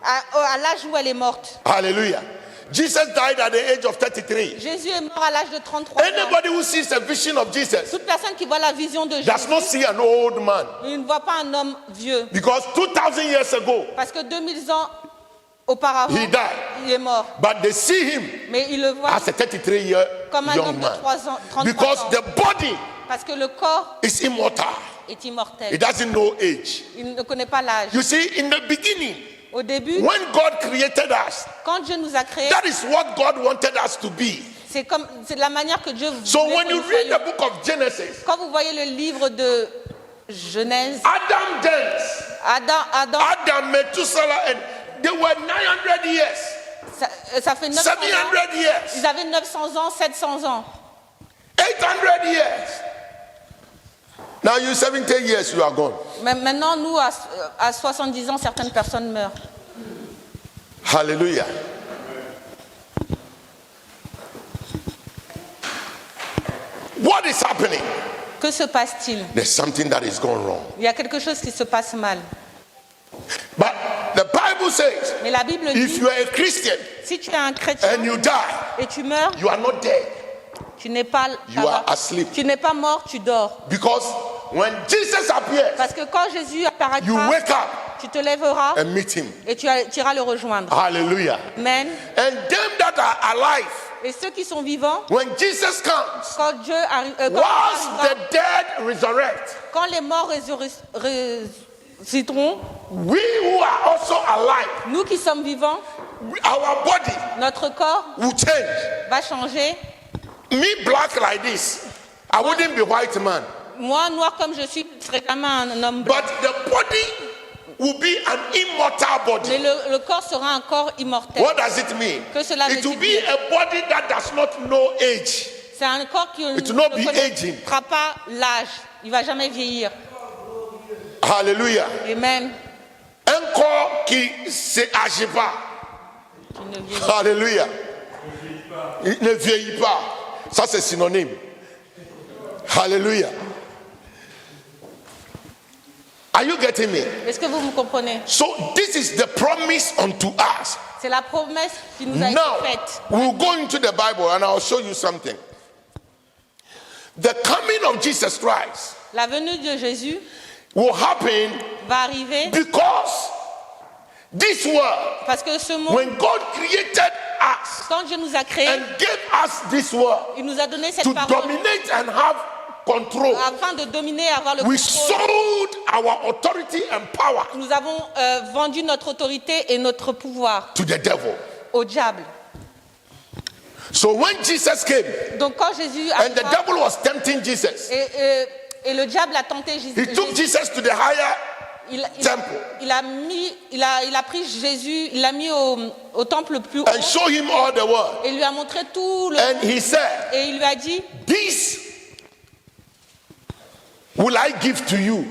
à l'âge où elle est morte. Hallelujah. Jesus died at the age of 33. Jésus est mort à l'âge de 33 ans. Anybody who sees a vision of Jesus Toute personne qui voit la vision de does not Jésus, see an old man, il ne voit pas un homme vieux. because 2000 years ago Parce que 2000 ans auparavant, he died, il est mort. but they see him Mais il le voit as a 33-year comme un young homme de man, 33 because ans. the body Parce que le corps is immortal. est immortel. It doesn't know age. Il ne connaît pas l'âge. You see, in the beginning, Au début, when God created us, quand Dieu nous a créés, that is what God wanted us to be. c'est de la manière que Dieu So voulait when que you nous read soyons. the book of Genesis, Quand vous voyez le livre de Genèse, Adam danced. Adam, Methuselah, and they were 900 years, ça fait 900 ans. 700 years, Ils avaient 900 ans, 700 ans. 800 years. Now you 70 years, you are gone. Mais maintenant, nous, à 70 ans, certaines personnes meurent. Hallelujah. What is happening? Que se passe-t-il? There's something that is going wrong. Il y a quelque chose qui se passe mal. But the Bible says, Mais la Bible if dit, you are a Christian si tu es un chrétien and you die, et tu meurs, you are not dead. tu n'es pas, You are asleep. tu n'es pas mort, tu dors. Because when Jesus appears, Parce que quand Jésus you apparaîtra, wake up tu te lèveras and meet him. et tu iras le rejoindre. Hallelujah. Amen. And them that are alive, Et ceux qui sont vivants, when Jesus comes, quand Dieu arrive, whilst the dead resurrect, quand les morts ressusciteront, we who are also alive, nous qui sommes vivants, our body notre corps will change. va changer. Me black like this, I wouldn't be white man. Moi, noir comme je suis, je serais jamais un homme blanc. But the body will be an immortal Mais body. le corps sera un corps immortel. What does it mean? Que cela It veut will be dire? a body that does not know age. C'est un corps qui ne It will not be aging. connaîtra pas l'âge. Il va jamais vieillir. Hallelujah. Amen. Un corps qui ne s'agit pas. Qui ne vieillit pas. Hallelujah. Il ne vieillit pas. Ça, c'est synonyme. Hallelujah. Are you getting me? Est-ce que vous me comprenez? So this is the promise unto us. C'est la promesse qui nous a Now, été faite. we'll go into the Bible and I'll show you something. The coming of Jesus Christ La venue de Jésus will happen va arriver because this world, parce que ce monde, when God created us quand Dieu nous a créés, and gave us this world il nous a donné cette to parole dominate and have control, afin de dominer et avoir le we contrôle. sold our authority and power Nous avons vendu notre autorité et notre pouvoir to the devil. au diable. So when Jesus came Donc quand Jésus and the arriva, devil was tempting Jesus, et le diable a tenté Jésus, he took Jesus to the higher temple il a pris Jésus, il l'a mis au temple le plus haut and show him all the world. et il lui a montré tout le And monde. he said, Et il lui a dit, this will I give to you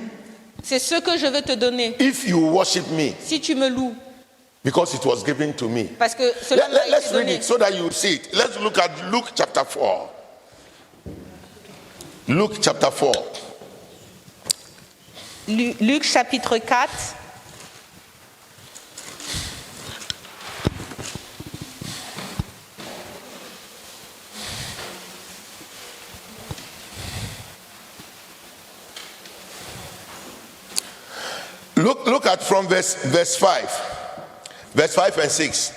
c'est ce que je veux te donner if you worship me, si tu me loues. because it was given to me. Parce que cela m'a Let's été read donné. it so that you see it. Let's look at Luke chapter 4. Luke chapter 4. Luc chapitre 4. Look at from verse 5. Verse 5 and 6.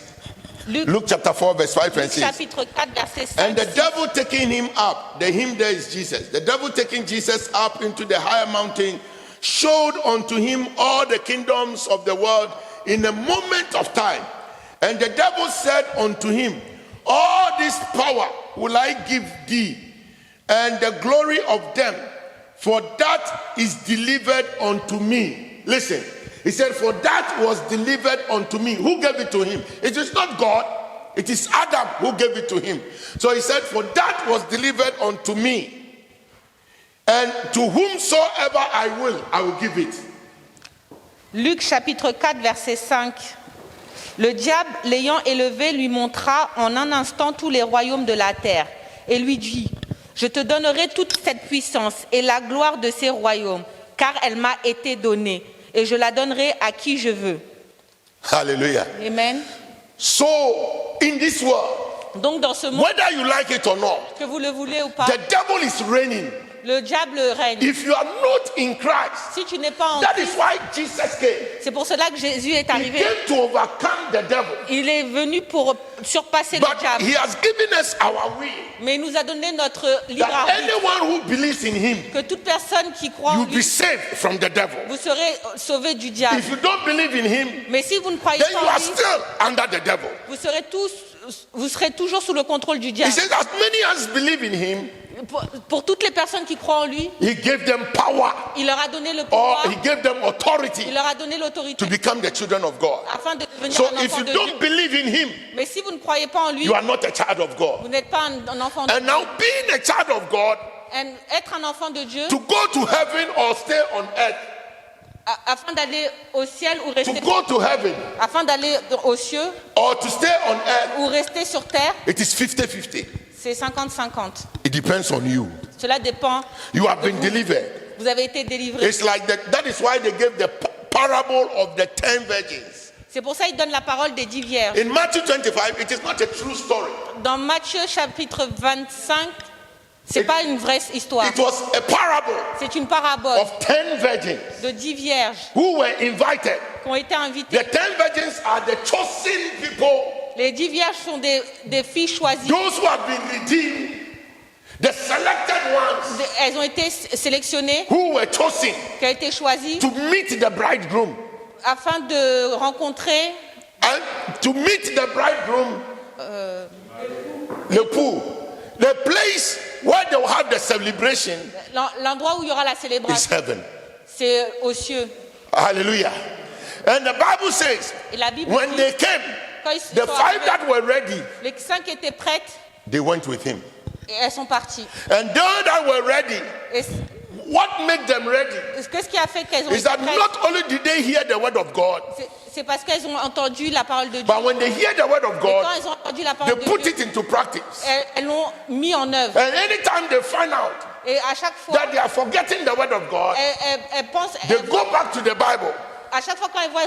Luke chapter 4, verse 5 and 6. Chapitre 4, verset 5. And the devil taking him up, the him there is Jesus. The devil taking Jesus up into the higher mountain showed unto him all the kingdoms of the world in a moment of time. And the devil said unto him, all this power will I give thee, and the glory of them, for that is delivered unto me. Listen, he said, for that was delivered unto me. Who gave it to him? It is not God, it is Adam who gave it to him. So he said, for that was delivered unto me, and to whomsoever I will give it. Luc chapitre 4, verset 5. Le diable, l'ayant élevé, lui montra en un instant tous les royaumes de la terre, et lui dit, je te donnerai toute cette puissance et la gloire de ces royaumes, car elle m'a été donnée, et je la donnerai à qui je veux. Hallelujah. Amen. So, in this world, Donc dans ce monde, whether you like it or not, que vous le voulez ou pas, the devil is reigning. le diable règne. If you are not in Christ, Si tu n'es pas en that is Christ, why Jesus came. c'est pour cela que Jésus est He arrivé. came to overcome the devil. Il est venu pour surpasser le But diable. he has given us our will. Mais il nous a donné notre libre That arbitre. anyone who believes in him, Que toute personne qui croit en you'll be lui, saved from the devil. vous serez sauvés du diable. If you don't believe in him, Mais si vous ne croyez then you pas en are lui, still under the devil. vous serez toujours sous le contrôle du He diable. says, as many as believe in him, Pour toutes les personnes qui croient en lui, he gave them power, il leur a donné le or pouvoir, he gave them authority il leur a donné l'autorité to become the children of God. afin de devenir So un if enfant you de Dieu. don't believe in him, Mais si vous ne croyez pas en lui, you are not a child of God. vous n'êtes pas un enfant de And Dieu. now, being a child of God, Être un enfant de Dieu, to go to heaven or stay on earth, afin d'aller au ciel ou to rester, go to heaven afin d'aller aux cieux or to stay on earth, ou rester sur terre, it is 50-50. c'est 50-50. It depends on you. Cela dépend. You have been delivered. Vous avez été délivrés. It's like that is why they gave the parable of the 10 virgins. C'est pour ça qu'il donne la parole des 10 vierges. In Matthew 25, it is not a true story. Dans Matthieu chapitre 25, c'est pas une vraie histoire. It was a parable C'est une parabole of 10 virgins de 10 vierges who were invited. qui ont été invitées. The 10 virgins are the chosen people, Les 10 vierges sont des filles choisies. those who have been redeemed, the selected ones Elles ont été sélectionnées, who were chosen qui ont été choisies to meet the bridegroom. afin de rencontrer And to meet the bridegroom, the pool, the place where they will have the celebration l'endroit où il y aura la is célébration. heaven. C'est aux cieux. Hallelujah. And the Bible says, Et la Bible when dit, they came, quand ils the sont 5 arrivés, that were ready, les 5 étaient prêtes they went with him. et elles sont parties. And those that were ready, Et what made them ready qu'est-ce qui a fait qu'elles ont is été that prêtes? not only did they hear the word of God, C'est parce qu'elles ont entendu la parole de Dieu. but when they hear the word of Et quand God, elles ont entendu la they parole de put Dieu, it into practice. elles l'ont mis en œuvre. And anytime they find out Et à chaque fois, that they are forgetting the word of God, elles pensent, they go back to the Bible. à chaque fois quand elles voient,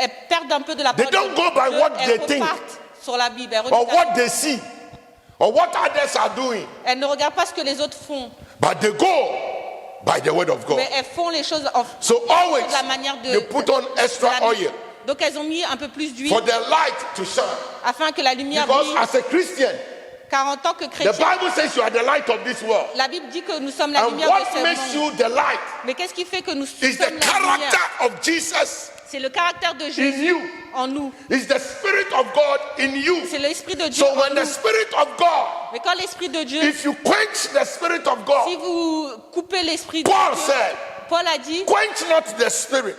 elles perdent un peu de la They parole don't de go by Dieu, what elles they think. repartent sur la Bible. Elles, or regardent- what they see, or what others are doing, elles ne regardent pas ce que les autres font, but they go by the word of God. mais elles font les choses So always de la manière de... they put on extra de la- oil Donc elles ont mis un peu plus d'huile for the light to shine. afin que la lumière Because brille. as a Christian, Car en tant que the chrétien, Bible says you are the light of this world. la Bible dit que nous sommes la And lumière de what ce makes monde. you the light Mais qu'est-ce qui fait que nous is sommes the la lumière? character of Jesus C'est le caractère de in Jésus you. en nous. It's the Spirit of God in you. C'est l'Esprit de Dieu So en when the nous. Spirit of God, Mais quand l'Esprit de Dieu, if you quench the Spirit of si God, vous coupez l'Esprit de Paul Dieu, said, Paul a dit, quench not the Spirit.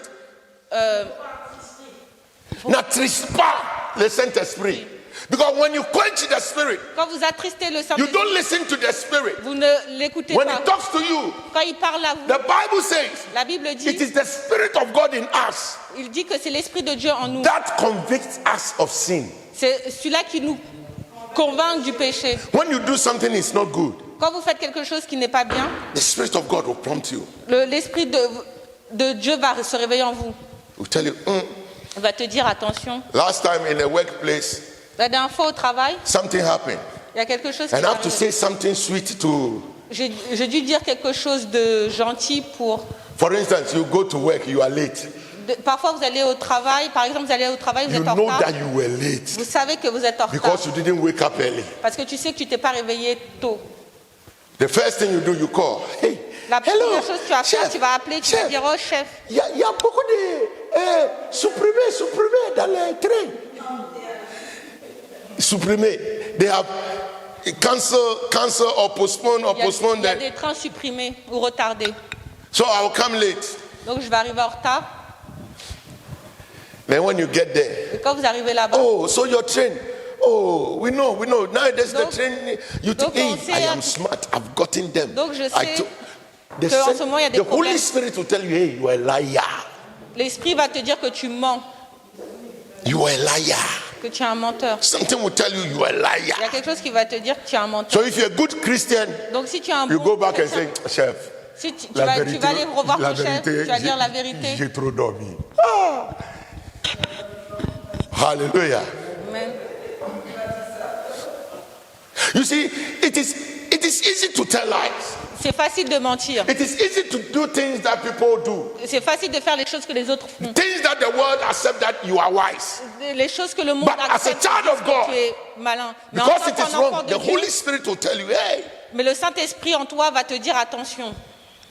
N'attriste pas le Saint-Esprit. Because when you quench the Spirit, Quand vous attristez le you Saint-Esprit, don't listen to the Spirit. vous ne l'écoutez When pas. He talks to you, Quand il parle à vous, the Bible says la Bible it dit, is the Spirit of God in us il dit que c'est l'Esprit de Dieu en nous. that convicts us of sin. C'est celui-là qui nous convainc du péché. When you do something it's not good, Quand vous faites quelque chose qui n'est pas bien, the Spirit of God will prompt you. l'Esprit de Dieu va se réveiller en vous. He will tell you, Il va te dire attention. last time in a workplace, La dernière fois au travail, something happened. il y a quelque chose qui And est I have to arrivé. say something sweet to, J'ai dû dire quelque chose de gentil pour... for instance, you go to work, you are late. Parfois, vous allez au travail. Par exemple, vous allez au travail, vous You êtes en know retard. that you were late Vous savez que vous êtes en retard. because you didn't wake up early. Parce que tu sais que tu t'es pas réveillé tôt. The first thing you do, you call. Hey, La hello, première chose que tu vas faire, chef, tu vas appeler, tu vas chef. dire, oh chef, Il y a beaucoup de supprimés dans les trains. Supprimés. They have cancel or postpone il y a des trains supprimés ou retardés. So I will come late. Donc je vais arriver en retard. Then when you get there, Et quand vous arrivez là-bas, oh, so your train. Oh, we know. Now there's the Donc- train. You donc think, on hey, sait I am que- smart. I've gotten them. Donc je I sais the qu'en ce moment, il y a des the Holy problèmes. Spirit will tell you, hey, you are a liar. l'Esprit va te dire que tu mens, You are a liar. que tu es un menteur. Something will tell you you are a Il y a liar. quelque chose qui va te dire que tu es un menteur. So if you're a good Christian, Donc si tu es un you bon go back and chrétien, say, chef, si tu la vas vérité, aller revoir la ton chef, vérité, tu vas dire la vérité. j'ai trop dormi. Hallelujah. Amen. You see, it is easy to tell lies. C'est facile de mentir. It is easy to do things that people do. C'est facile de faire les choses que les autres font. Things that the world accept that you are wise. Les choses que le monde But as a accepte, child of God, tu es malin. Mais en because tant it is qu'un enfant wrong, de the Dieu, Holy Spirit will tell you, hey, mais le Saint-Esprit en toi va te dire attention.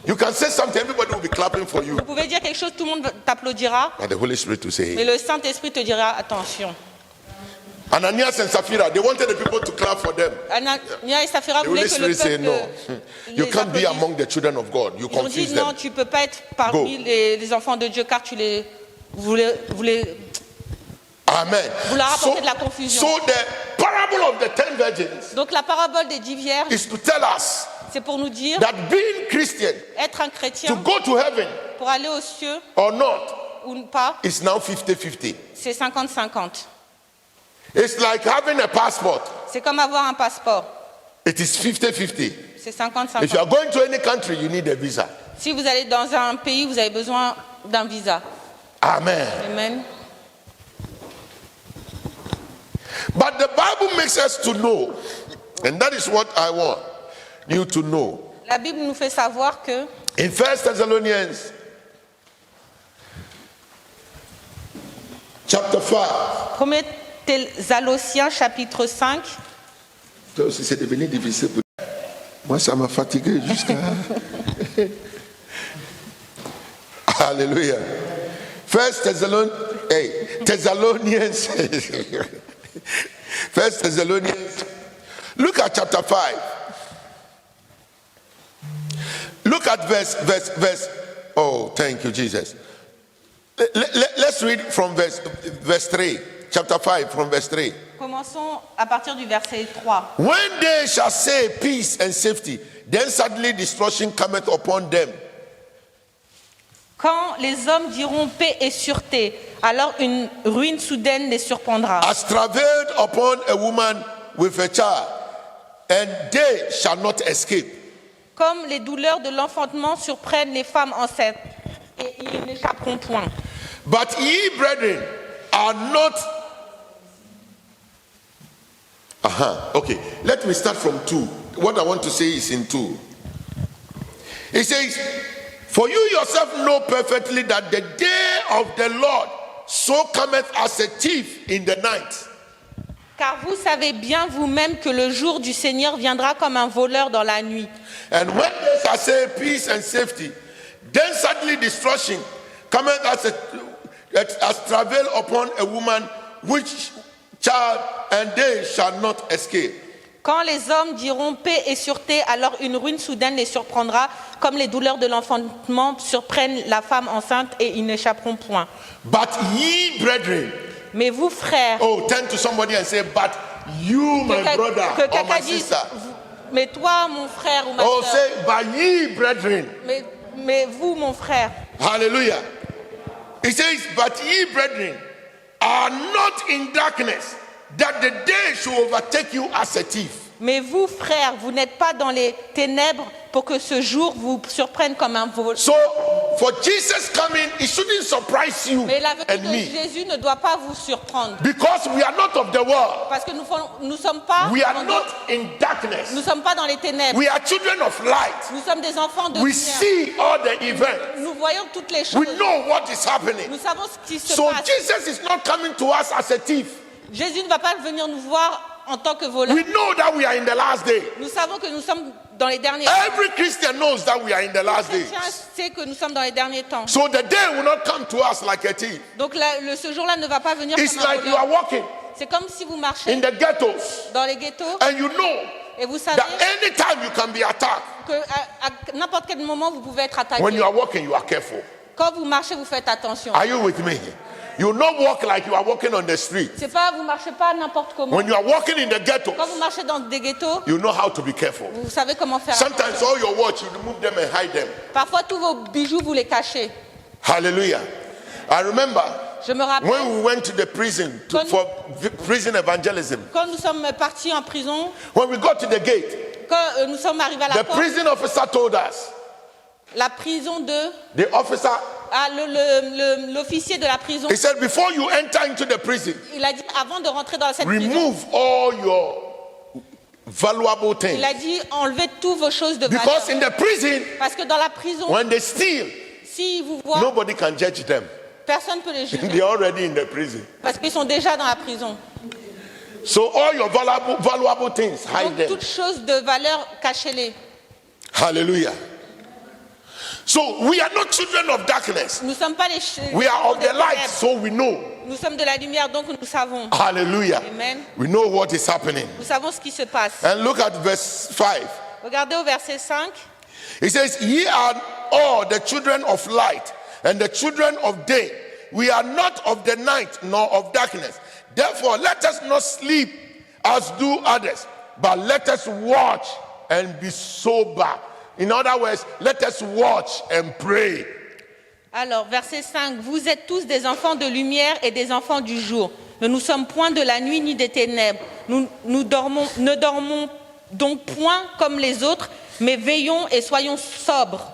you can say something, everybody will be clapping for you. Vous pouvez dire quelque chose, tout le monde t'applaudira, But the Holy Spirit will say, mais hey. le Saint-Esprit te dira attention. Ananias and Sapphira, they wanted the people to clap for them. Anania et Saphira The voulaient Holy que le Spirit say, no, peuple you les can't be applaudisse. among the children of God. You Ils ont dit confuse non, them. tu ne peux pas être parmi les enfants de Dieu car tu les voulais Amen. Vous leur apportez de la confusion. So the parable of the 10 virgins Donc la parabole des 10 vierges, is to tell us c'est pour nous dire that being Christian, être un to chrétien go to heaven pour aller aux cieux or not, ou pas, is now 50-50. c'est 50-50. It's like having a passport. C'est comme avoir un passeport. It is 50-50. C'est If you 50-50. are going to any country, you need a visa. Si vous allez dans un pays, vous avez besoin d'un visa. Amen. Amen. But the Bible makes us to know, and that is what I want you to know. La Bible nous fait savoir que In 1 Thessalonians chapter 5. 1 Thessaloniciens chapitre 5, Toi aussi, c'est devenu difficile pour moi, ça m'a fatigué jusqu'à. Alléluia. First Thessalonians. First Thessalonians. Look at chapter 5. Look at verse. Oh, thank you, Jesus. Let's read from verse 3. Chapter 5 from verse 3. commençons à partir du verset 3. When they shall say peace and safety, then suddenly destruction cometh upon them. Quand les hommes diront paix et sûreté, alors une ruine soudaine les surprendra. As travailed upon a woman with a child, and they shall not escape. Comme les douleurs de l'enfantement surprennent les femmes enceintes, et ils n'échapperont point. But ye, brethren, are not. Okay, let me start from 2. What I want to say is in 2. It says, for you yourself know perfectly that the day of the Lord so cometh as a thief in the night. Car vous savez bien vous-même que le jour du Seigneur viendra comme un voleur dans la nuit. And when they shall say peace and safety, then suddenly destruction cometh as travail upon a woman which child, and they shall not escape. Quand les hommes diront paix et sûreté, alors une ruine soudaine les surprendra, comme les douleurs de l'enfantement surprennent la femme enceinte et ils n'échapperont point. But ye, brethren, Mais vous, frères, oh, turn to somebody and say, but you, my brother que or quelqu'un my dise, sister. mais toi, mon frère ou ma Oh, soeur, say, but ye, brethren. mais vous, mon frère. Hallelujah. It says, but ye, brethren, are not in darkness, that the day should overtake you as a thief. Mais vous, frères, vous n'êtes pas dans les ténèbres pour que ce jour vous surprenne comme un vol. So, for Jesus coming, it shouldn't surprise you Mais la and venue de me. Jésus ne doit pas vous surprendre. Because we are not of the world. Parce que nous sommes pas We are dans not in darkness. nous sommes pas dans les ténèbres. We are children of light. Nous sommes des enfants de We lumière. see all the events. Nous voyons toutes les choses. We know what is happening. Nous savons ce qui se So passe. Jesus is not coming to us as a thief. Jésus ne va pas venir nous voir en tant que voleur. We know that we are in the last day. Nous savons que nous sommes dans les derniers temps. Every Christian knows that we are in the Le last days. chrétien sait que nous sommes dans les derniers temps. So the day will not come to us like a thief. Donc ce jour-là ne va pas venir It's comme un like you are voleur. walking C'est comme si vous marchez in the ghettos dans les ghettos and you know et vous savez that anytime you can be attacked. qu'à n'importe quel moment vous pouvez être attaqué. When you are walking, you are careful. Quand vous marchez, vous faites attention. Are you with me? You will not walk like you are walking on the street. C'est pas, vous marchez pas n'importe comment. When you are walking in the ghetto, Quand vous marchez dans des ghettos, you know how to be careful. vous savez comment faire. Sometimes all your watch, you remove them and hide them. Parfois, tous vos bijoux, vous les cachez. Hallelujah. I remember Je me rappelle, when we went to the prison for prison evangelism. quand nous sommes partis en prison, When we got to the gate, quand nous sommes arrivés à la the porte, prison officer told us, la prison de... the officer, l'officier de la prison, he said, before you enter into the prison, il a dit, avant de rentrer dans cette prison, remove all your valuable things. il a dit, enlevez toutes vos choses de Because in valeur. the prison, Parce que dans la prison, when they steal, s'ils vous voient, nobody can judge them. personne ne peut les juger. They're already in the prison. Parce qu'ils sont déjà dans la prison. So all your valuable things, hide Donc, them. toutes choses de valeur, cachez-les. Hallelujah. So we are not children of darkness. Nous ne sommes pas les We are of des the light, ténèbres. so we know. Nous sommes de la lumière, donc nous savons. Hallelujah. Amen. We know what is happening. Nous savons ce qui se passe. And look at verse 5. Regardez au verset 5. It says, ye are all the children of light and the children of day. We are not of the night nor of darkness. Therefore, let us not sleep as do others, but let us watch and be sober. In other words, let us watch and pray. Alors, verset 5. Vous êtes tous des enfants de lumière et des enfants du jour. Nous ne sommes point de la nuit ni des ténèbres. Nous ne dormons donc point comme les autres, mais veillons et soyons sobres.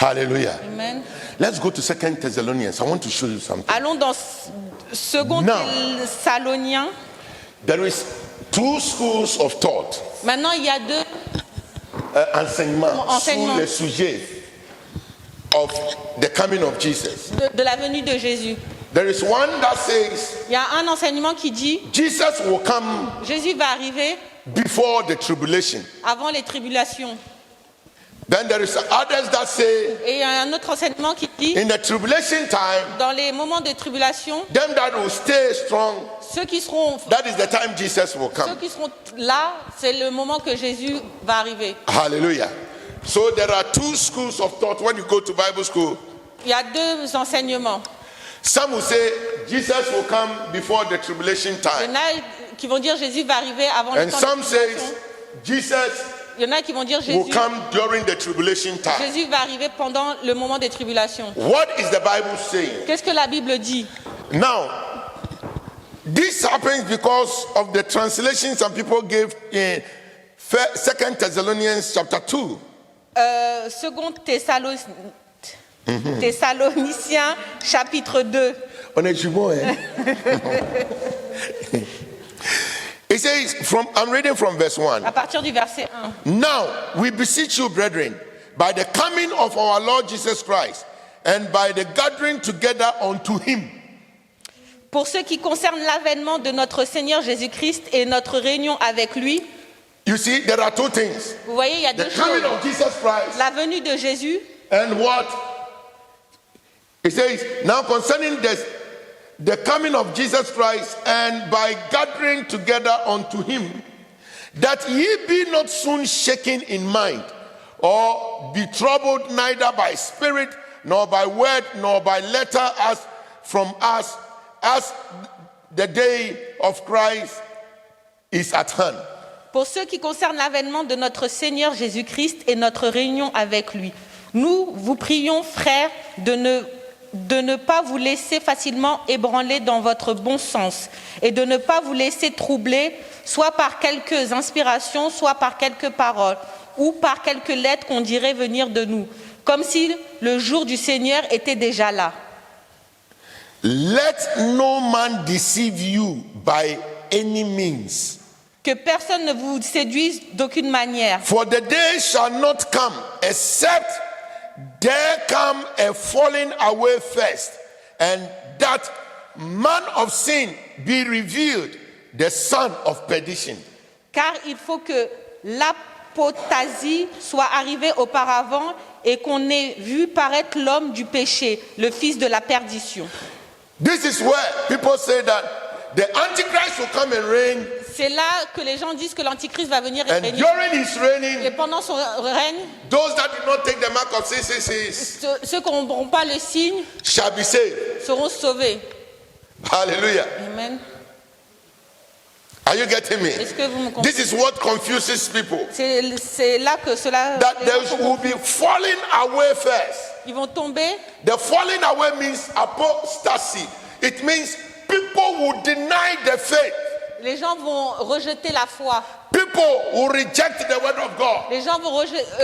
Hallelujah. Amen. Let's go to 2 Thessalonians. I want to show you something. Allons dans 2 Now. Thessaloniens. There is two schools of thought. Maintenant, il y a deux Enseignement Enseignement. sur le sujet of the coming of Jesus. de la venue de Jésus. There is one that says Il y a un enseignement qui dit Jesus will come Jésus va arriver before the tribulation. avant les tribulations. Then there is others that say Et il y a un autre enseignement qui dit in the tribulation time, dans les moments de tribulation, them that will stay strong, ceux qui seront that is the time Jesus will come. là, c'est le moment que Jésus va arriver. Hallelujah. So there are two schools of thought when you go to Bible school. Il y a deux enseignements. Some will say Jesus will come before the tribulation Il y time. en a qui vont dire Jésus va arriver avant le And temps some de say tribulation. Jesus Il y en a qui vont dire will Jésus, come during the tribulation time. Jésus va arriver pendant le moment des tribulations. What is the Bible saying? Qu'est-ce que la Bible dit? Now, this happens because of the translation some people gave in 2 Thessalonians chapter 2. Second Thessaloniciens chapitre 2. On est jumeaux, hein? It says, I'm reading from verse 1. À partir du verset 1. Now, we beseech you, brethren, by the coming of our Lord Jesus Christ, and by the gathering together unto him. Pour ce qui concerne l'avènement de notre Seigneur Jésus-Christ et notre réunion avec lui, You see, there are two things. vous voyez, il y a The deux coming choses. of Jesus Christ La venue de Jésus and what? It says, now concerning the coming of Jesus Christ and by gathering together unto him, That ye be not soon shaken in mind, or be troubled neither by spirit, nor by word, nor by letter as from us, as the day of Christ is at hand. Pour ce qui concerne l'avènement de notre Seigneur Jésus-Christ et notre réunion avec lui, nous vous prions, frères, de ne pas vous laisser facilement ébranler dans votre bon sens et de ne pas vous laisser troubler, soit par quelques inspirations, soit par quelques paroles, ou par quelques lettres qu'on dirait venir de nous, comme si le jour du Seigneur était déjà là. Let no man deceive you by any means. Que personne ne vous séduise d'aucune manière. For the day shall not come except there come a falling away first, and that man of sin be revealed, the son of perdition. Car il faut que l'apostasie soit arrivée auparavant et qu'on ait vu paraître l'homme du péché, le fils de la perdition. This is where people say that the Antichrist will come and reign, C'est là que les gens disent que l'Antichrist va venir et and régner. during his Et reigning, pendant son règne, those that did not take the mark of 666 ceux qui n'auront pas le signe shall be saved. seront sauvés. Hallelujah. Amen. Are you getting me? Est-ce que vous me comprenez? This is what confuses people. C'est là que cela... That les there gens will be falling away first. Ils vont tomber. The falling away means apostasy. It means people will deny the faith. Les gens vont rejeter la foi. People will reject the word of God. Les gens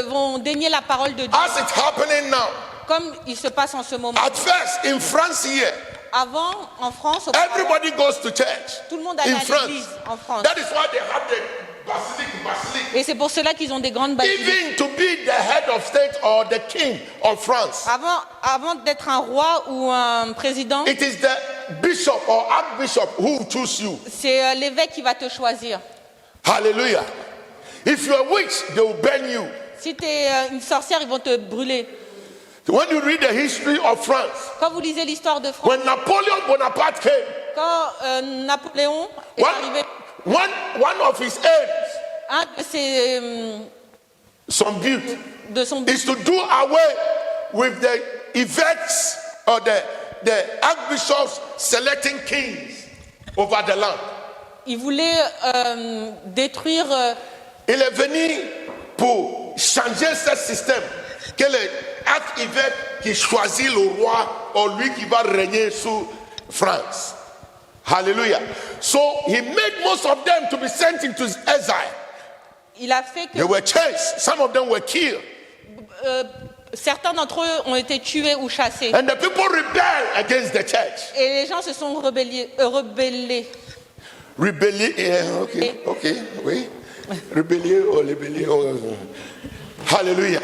vont dénier la parole de Dieu. As it's happening now. Comme il se passe en ce moment. At first, in France here, Avant, en France, everybody goes to church. tout le monde allait In à France. l'église en France. That is why they have the basilic. Et c'est pour cela qu'ils ont des grandes basiliques. Even to be the head of state or the king of France, Avant d'être un roi ou un président, it is the bishop or archbishop who will choose you. c'est l'évêque qui va te choisir. Hallelujah. If you're a witch, they will burn you. Si tu es une sorcière, ils vont te brûler. When you read the history of France, Quand vous lisez l'histoire de France, when Napoleon Bonaparte came, quand Napoléon est arrivé, one of his aims, un de ses some built, de son is to do away with the effects or the archbishops selecting kings over the land. il voulait détruire. Il est venu pour changer ce système. Que l'archevêque qui choisit le roi ou lui qui va régner sur France. Hallelujah. So he made most of them to be sent into exile. Il a fait que They were chased. Some of them were killed. certains d'entre eux ont été tués ou chassés. And the people rebelled against the church. Et les gens se sont rebellés. Rebellion, yeah, okay, oui. Rebellion or rebellion. Hallelujah.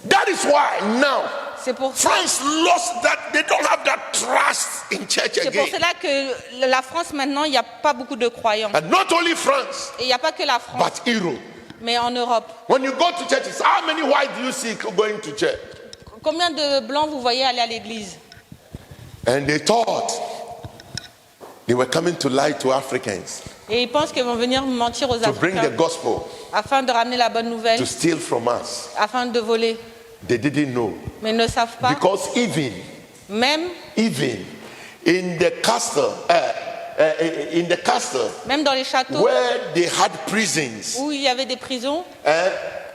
That is why now C'est pour France lost that, they don't have that trust in church C'est pour again. cela que la France maintenant, il n'y a pas beaucoup de croyants. And not only France, Et il n'y a pas que la France, but Europe. mais en Europe. When you go to churches, how many white do you see going to church? Combien de blancs vous voyez aller à l'église? And they thought they were coming to lie to Africans, Et ils pensent qu'ils vont venir mentir aux to bring the Africains gospel, afin de ramener la bonne nouvelle, to steal from us. afin de voler. They didn't know. Mais ils ne savent pas. Because even Même in the castle, même dans les châteaux where they had prisons où il y avait des prisons,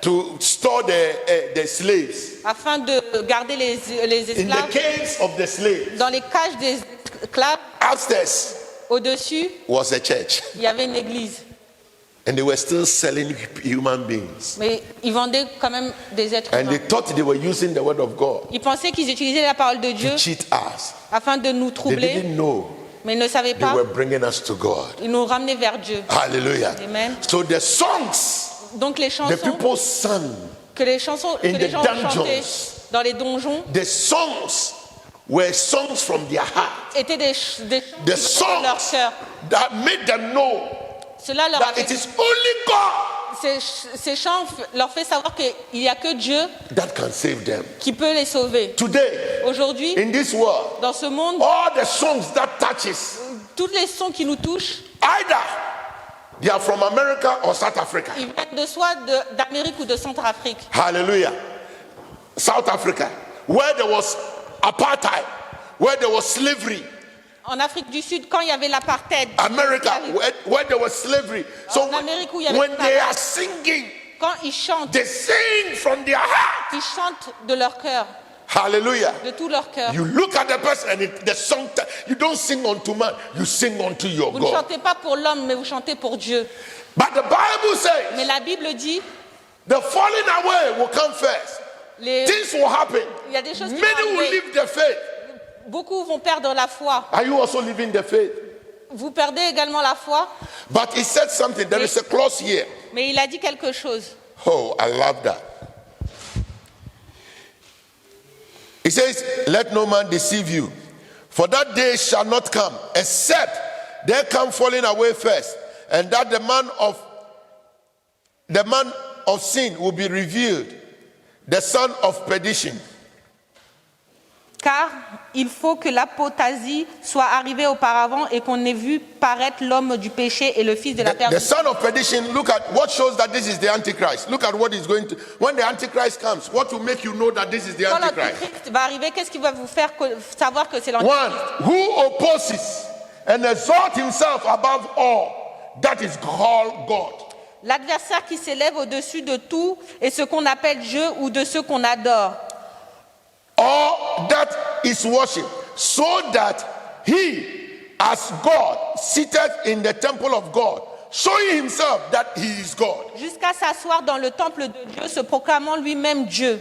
to store the slaves, afin de garder les in the esclaves, caves of the slaves, dans les cages des esclaves, upstairs au-dessus, was a church. il y avait une église. And they were still selling human beings. Mais ils vendaient quand même des êtres And they humains. thought they were using the word of God Ils pensaient qu'ils utilisaient la parole de Dieu to cheat us. afin de nous They troubler, didn't know mais ils ne savaient they pas. were bringing us to God. Ils nous ramenaient vers Dieu. Hallelujah. Amen. So the songs Donc les the chansons people sang, que les gens in the chantaient dungeons. dans les donjons the songs were songs from their heart. étaient des chants qui The venaient de leur songs cœur. that made them know Cela leur, that it is only God ces chants leur fait savoir qu'il n'y a que Dieu that can save them. qui peut les sauver. Today, Aujourd'hui, in this world, dans ce monde, all the songs that touches, tous les sons qui nous touchent, either They are from America or South Africa. Ils viennent de soit d'Amérique ou de Centrafrique. Hallelujah. South Africa, where there was apartheid, where there was slavery. En Afrique du Sud, quand il y avait l'apartheid. America, where there was slavery. So En Amérique où il y avait when they are l'esclavage. singing, Quand ils chantent, they sing from their heart. ils chantent de leur cœur, Hallelujah. de tout leur cœur. You look at the person and the song, you don't sing unto man, you sing unto your Vous ne God. chantez pas pour l'homme, mais vous chantez pour Dieu. But the Bible says Mais la Bible dit, the falling away will come first. les- Things will happen. il y a des choses qui vont Many will arriver. leave the faith. Beaucoup vont perdre la foi. Are you also leaving the faith? Vous perdez également la foi, But he said something. There is a clause here. mais il a dit quelque chose. Oh, I love that. He says, let no man deceive you, for that day shall not come, except there come falling away first, and that the man of sin will be revealed, the son of perdition. Car il faut que l'apostasie soit arrivée auparavant et qu'on ait vu paraître l'homme du péché et le fils de la The perdition. son of perdition, look at what shows that this is the Antichrist. Look at what is going to, when the Antichrist comes, what will make you know that this is the Quand Antichrist? l'antichrist va arriver, qu'est-ce qui va vous faire savoir que c'est One, l'antichrist? who opposes and exalts himself above all, that is called God. L'adversaire qui s'élève au-dessus de tout et ce qu'on appelle Dieu ou de ceux qu'on adore. Or that is worship, so that he, as God, seated in the temple of God, showing himself that he is God. Jusqu'à s'asseoir dans le temple de Dieu, se proclamant lui-même Dieu.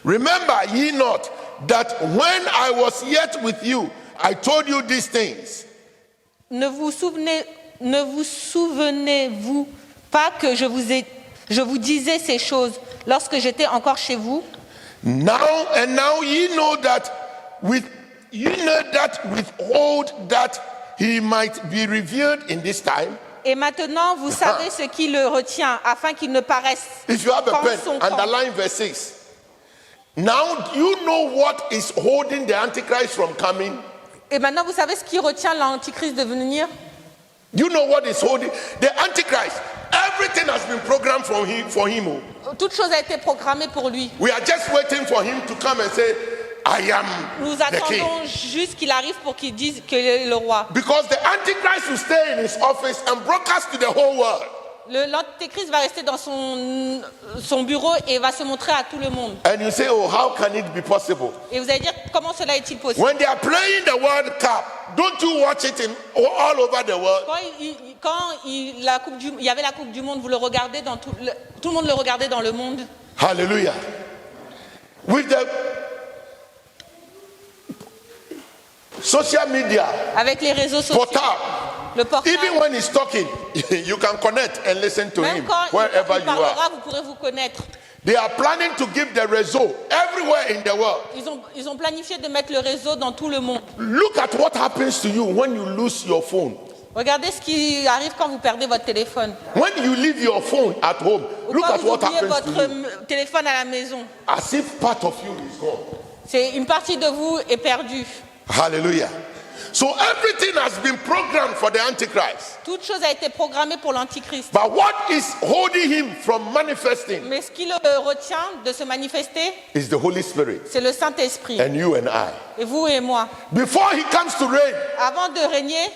Remember ye not that when I was yet with you, I told you these things. Ne vous souvenez-vous pas que je vous disais ces choses lorsque j'étais encore chez vous? Now ye know that withhold that he might be revealed in this time. Et maintenant, vous savez ce qui le retient, afin qu'il ne paraisse If you have a qu'en pen, son temps. underline verse 6. Now you know what is holding the Antichrist from coming. Et maintenant, vous savez ce qui retient l'antichrist de venir? You know what is holding the Antichrist. Everything has been programmed for him. Toute chose a été programmée pour lui. We are just waiting for him to come and say, I am Nous the king. attendons juste qu'il arrive pour qu'il dise qu'il est le roi. Because the Antichrist will stay in his office and broadcast to the whole world. L'antéchrist va rester dans son bureau et va se montrer à tout le monde. And you say, oh, how can it be possible? Et vous allez dire, comment cela est-il possible? When they are playing the World Cup, don't you watch it all over the world? Quand il y avait la Coupe du Monde, vous le regardez dans tout le monde le regardait dans le monde. Hallelujah. With the social media, Avec les réseaux sociaux, portable, le portable. even when he's talking, you can connect and listen to Même him quand wherever il you are. parlera, vous pourrez vous connaître. They are planning to give the réseau everywhere in the world. Ils ont planifié de mettre le réseau dans tout le monde. Look at what happens to you when you lose your phone. Regardez ce qui arrive quand vous perdez votre téléphone. When you leave your phone at home, Ou look quand at vous what oubliez happens to you. votre téléphone à la maison. As if part of you is gone. C'est une partie de vous est perdue. Hallelujah. So everything has been programmed for the Antichrist. Toute chose a été programmée pour l'antichrist. But what is holding him from manifesting Mais ce qui le retient de se manifester, is the Holy Spirit c'est le Saint-Esprit. and you and I. Et vous et moi. Before he comes to reign, Avant de régner,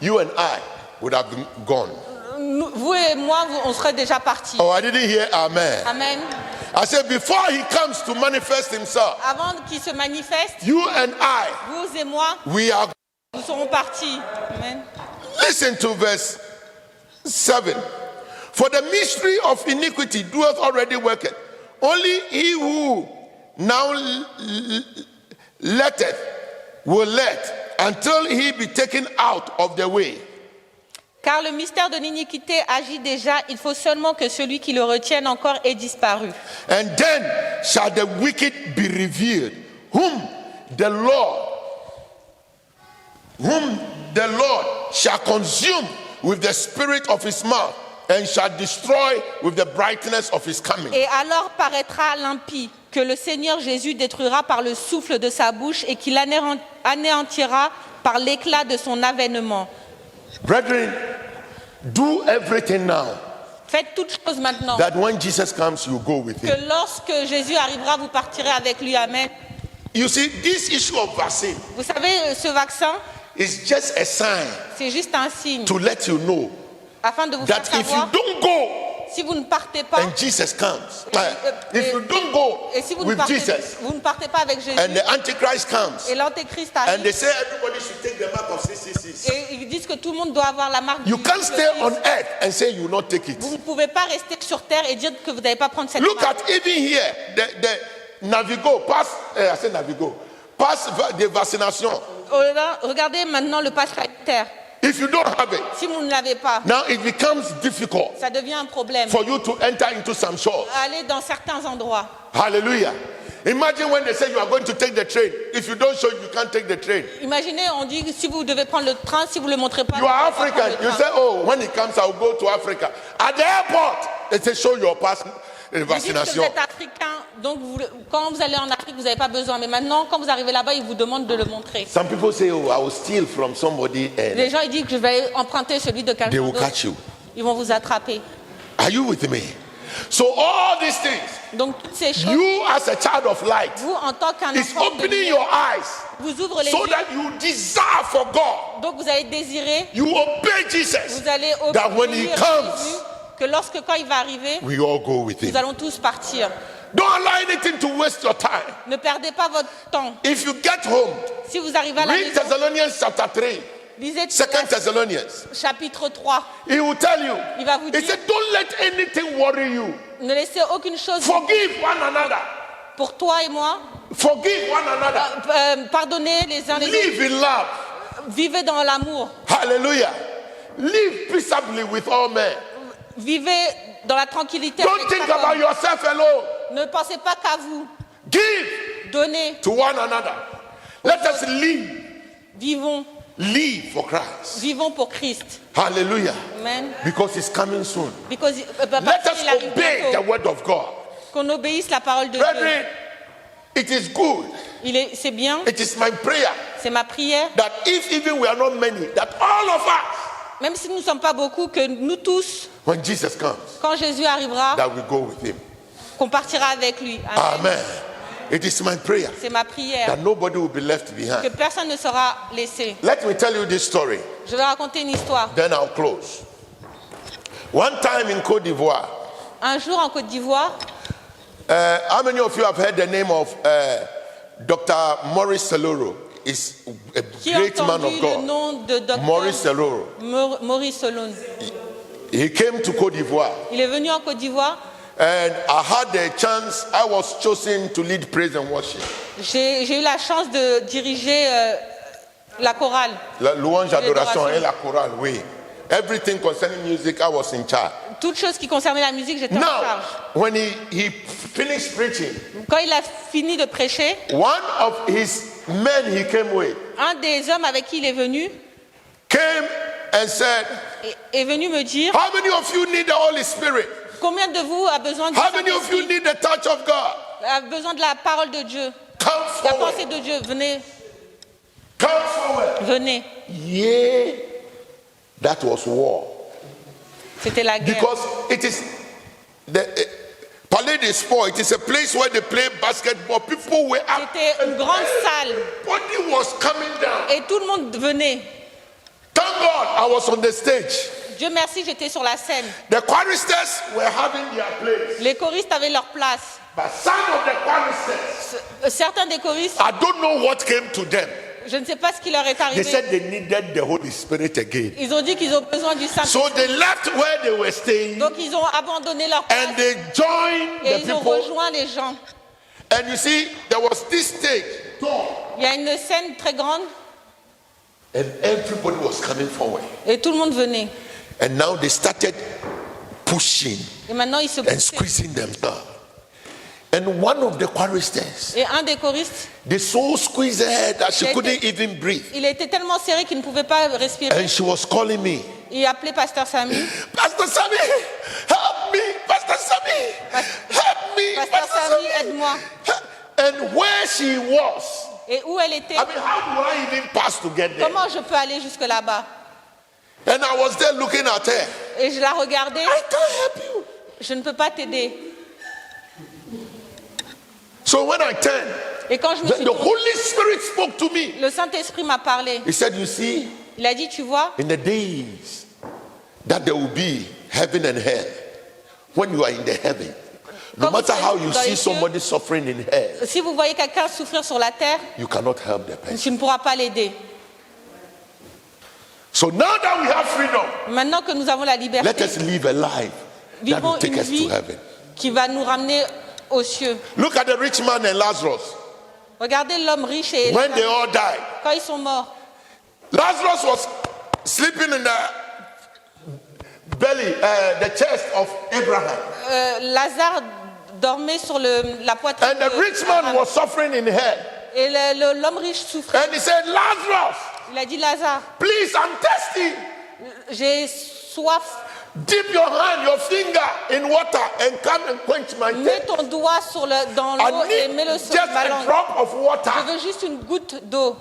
you and I would have been gone. vous et moi, on serait déjà partis. Oh, I didn't hear amen. Amen. I said before he comes to manifest himself, Avant qu'il se manifeste, you and I, vous et moi, we are. nous serons partis. Amen. Listen to verse 7. For the mystery of iniquity doeth already worketh. Only he who now letteth will let until he be taken out of the way. Car le mystère de l'iniquité agit déjà, il faut seulement que celui qui le retienne encore ait disparu. And then shall the wicked be revealed, whom the Lord shall consume with the spirit of his mouth, and shall destroy with the brightness of his coming. Et alors paraîtra l'impie, que le Seigneur Jésus détruira par le souffle de sa bouche et qu'il anéantira par l'éclat de son avènement. Brethren, Do everything now. Faites toutes choses maintenant. That when Jesus comes, you go with him. Que lorsque Jésus arrivera, vous partirez avec lui. Amen. You see, this issue of vaccine Vous savez, ce vaccin, is just a sign c'est juste un signe to let you know afin de vous faire that if you savoir don't go si vous ne partez pas. and Jesus comes, if you don't go Et si vous ne with partez, Jesus vous ne partez pas avec Jésus and the Antichrist comes et l'Antéchrist and arrive they say everybody should take the mark of 666, et ils disent que tout le monde doit avoir la marque you du can't Christ. stay on earth and say you will not take it. Vous ne pouvez pas rester sur terre et dire que vous n'allez pas prendre cette Look marque. at even here, the Navigo, I said Navigo, pass the vaccination. Regardez maintenant le pass sanitaire. If you don't have it, Si vous ne l'avez pas, now it becomes difficult ça devient un problème. for you to enter into some shops. Aller dans certains endroits. Hallelujah. Imagine when they say you are going to take the train. If you don't show, you can't take the train. Imaginez, on dit que si vous devez prendre le train, si vous ne le montrez pas, You are vous ne pouvez pas African. prendre You le say, train. oh, when it comes, I'll go to Africa. At the airport, they say, show your pass Vous dites que vaccination. vous êtes africain, donc quand vous allez en Afrique, vous n'avez pas besoin. Mais maintenant, quand vous arrivez là-bas, ils vous demandent de le montrer. Some people say, oh, I will steal from somebody Les and gens ils disent que je vais emprunter celui de they quelqu'un will d'autre. catch you. Ils vont vous attraper. Are you with me? So all these things, Donc toutes ces choses, you as a child of light, vous en tant qu'un is enfant de opening lumière, your eyes vous ouvrez les so yeux. that you desire for God. Donc vous allez désirer, You obey Jesus. vous allez That when he obéir comes, Jésus, que lorsque quand il va arriver, We all go with him. nous allons tous partir. Don't allow anything to waste your time. Ne perdez pas votre temps. If you get home, Si vous arrivez à la read maison, Thessalonians chapter 3, lisez 2 Thessalonians. chapitre 3. He will tell you. Il va vous He dire, said, don't let anything worry you. ne laissez aucune chose Forgive one another. pour toi et moi. Forgive one another. Pardonnez les uns les autres. Live in love. Vivez dans l'amour. Hallelujah. Live peaceably with all men. Vivez dans la tranquillité. Don't avec think chaque about homme. yourself alone. Ne pensez pas qu'à vous. Give Donnez. to one another. Let us live. Vivons. Live for Christ. Vivons pour Christ. Hallelujah. Amen. Because he's coming soon. Because, parce Let us qu'il arrive obey the bientôt. word of God. Qu'on obéisse la parole de Brethren, Dieu. it is good. C'est bien. It is my prayer C'est ma prière. that if even we are not many, that all of us, Même si nous ne sommes pas beaucoup, que nous tous, when Jesus comes, quand Jésus arrivera, that we go with him. qu'on partira avec lui. Amen. Amen. It is my prayer C'est ma prière. that nobody will be left Que behind. personne ne sera laissé. Let me tell you this story, Je vais raconter une histoire. then I'll close. One time in Côte d'Ivoire, Un jour en Côte d'Ivoire, how many of you have heard the name of Dr. Maurice Seloro? He's a qui a great man entendu of le God. nom de Maurice Dr Seloro. Maurice Solon? He came to Côte d'Ivoire, Il est venu en Côte d'Ivoire. and I had the chance. I was chosen to lead praise and worship. J'ai eu la chance de diriger la chorale. La louange, adoration L'adoration. et la chorale, oui. Everything concerning music, I was in charge. Toute chose qui concernait la musique, j'étais en Now, charge. when he finished preaching, Quand il a fini de prêcher, one of his men he came with un des hommes avec qui il est venu came and said, est venu me dire how many of you need the Holy Spirit? combien de vous a besoin du How many of you Saint-Esprit, need the touch of God? a besoin de la parole de Dieu, Come la forward. pensée de Dieu. Venez, Come forward. venez. Yeah, that was war. C'était la guerre. Because it is the Palais des Sports. It is a place where they play basketball. People were up. C'était une grande salle Everybody was coming down. et tout le monde venait. Thank God I was on the stage. Dieu merci, j'étais sur la scène. The choristers were having their place. Les choristes avaient leur place. But some of the choristers, Certains des choristes, I don't know what came to them. je ne sais pas ce qui leur est They arrivé. said they needed the Holy Spirit again. Ils ont dit qu'ils ont besoin du Saint-Esprit. So they left where they were staying Donc ils ont abandonné leur place and they joined et the ils ont people. rejoint les gens. And you see, there was this stage, Il y a une scène très grande and everybody was coming forward. et tout le monde venait. And now they started pushing Et maintenant ils se and poussaient. squeezing themselves. And one of the choristers, Et un des choristes, they so squeezed her that she Il a couldn't été- even breathe. il était tellement serré qu'il ne pouvait pas respirer. And she was calling me, Il appelait Pasteur Samy. Pastor Sammy, help me, Pastor Sammy, help me, Pasteur Samy, aide-moi. And where she was, Et où elle était? I mean, how do I even pass to get there? Comment je peux aller jusque là-bas? And I was there looking at her. Et je la regardais. I can't help you. Je ne peux pas t'aider. So when I turned, Et quand je me suis the tournée, Holy Spirit spoke to me. le Saint-Esprit m'a parlé. He said, you see, Il a dit, tu vois, in the days that there will be heaven and hell, when you are in the heaven, no Quand matter vous how êtes you dans see les somebody suffering in hell, si vous voyez quelqu'un souffrir sur la terre, you cannot help the person. tu ne pourras pas l'aider. So now that we have freedom, Maintenant que nous avons la let liberté, us live a life that will vivons take une us to vie heaven. qui va nous ramener aux cieux. Look at the rich man and Lazarus. Regardez l'homme riche et When they all died, quand ils sont morts. Lazarus was sleeping in the belly, the chest of Abraham. Lazare dormait sur la poitrine. And the rich man was suffering in hell. Et l'homme riche souffrait. And he said, Lazarus, Il a dit, Lazare, please, I'm thirsty. j'ai soif. Dip your hand, your finger in water and come and quench my Mets thirst. ton doigt dans l'eau I et need mets-le just sur ma a langue. drop of water. Je veux juste une goutte d'eau.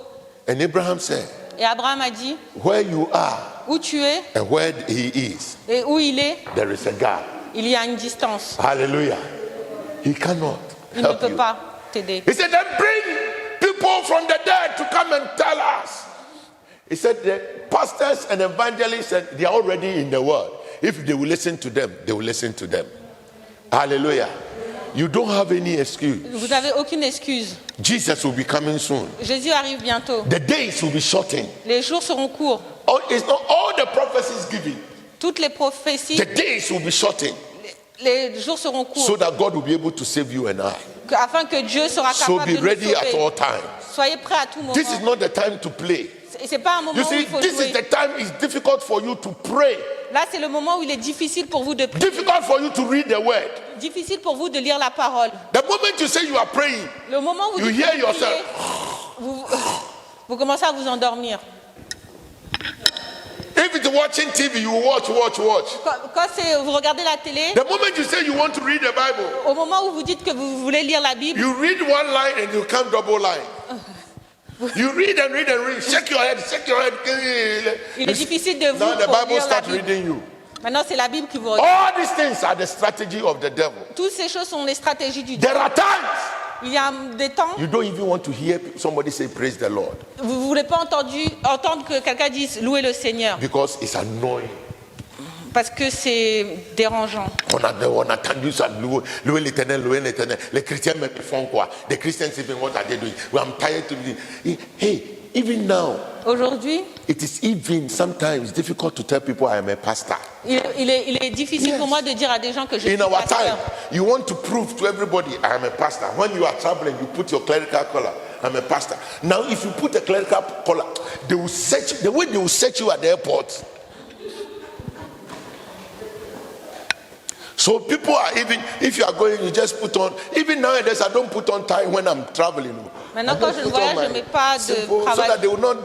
And Abraham said, Et Abraham a dit, where you are où tu es and where he is, et où il est, there is a gap. il y a une distance. Hallelujah. He cannot Il ne help peut you. pas t'aider. He said, then bring people from the dead to come and tell us. He said, the pastors and evangelists, they are already in the world. If they will listen to them, they will listen to them. Hallelujah. You don't have any excuse. Vous n'avez aucune excuse. Jesus will be coming soon. Jésus arrive bientôt. The days will be shortened. Les jours seront courts. It's not all the prophecies given. Toutes les prophéties, The days will be shortened les jours seront courts. so that God will be able to save you and I. Afin que Dieu sera So capable be de nous ready at all sauver. times. Soyez prêts à tout moment. This is not the time to play. C'est pas un moment You où see, il faut this is jouer. the time it's difficult for you to pray, Là, c'est le moment où il est difficile pour vous de prier. difficult for you to read the word. Difficile pour vous de lire la parole. The moment you say you are praying, Le moment où you vous dites hear que vous yourself. priez, vous commencez à vous endormir. If it's watching TV, you watch. Quand vous regardez la télé, The moment you say you want to read the Bible, au moment où vous dites que vous voulez lire la Bible, you read one line and you come double line. You read and read and read. Shake your head. il est difficile de vous Now the pour Bible lire la starts Bible. reading you. Maintenant, c'est la Bible qui vous regarde. All these things are the strategy of the devil. Toutes ces choses sont les stratégies du diable. There are times Il y a des temps, you don't even want to hear somebody say praise the Lord vous ne voulez pas entendre que quelqu'un dise louer le Seigneur, because it's annoying. parce que c'est dérangeant. On a entendu ça, louer l'éternel. Les chrétiens me font quoi? The Christians even, what are they doing? Well, I'm tired to be. Hey, even now, Aujourd'hui, it is even sometimes difficult to tell people I am a pastor. il est difficile pour moi de dire à des gens que je suis In our pasteur. time, you want to prove to everybody I am a pastor. When you are traveling, you put your clerical collar. I'm a pastor. Now, if you put a clerical collar, they will search the way they will search you at the airport. So people are even, if you are going, you just put on. Even nowadays, I don't put on tie when I'm traveling. Maintenant, I quand just je put on voyage, my je ne mets pas de simple, so travail that they will not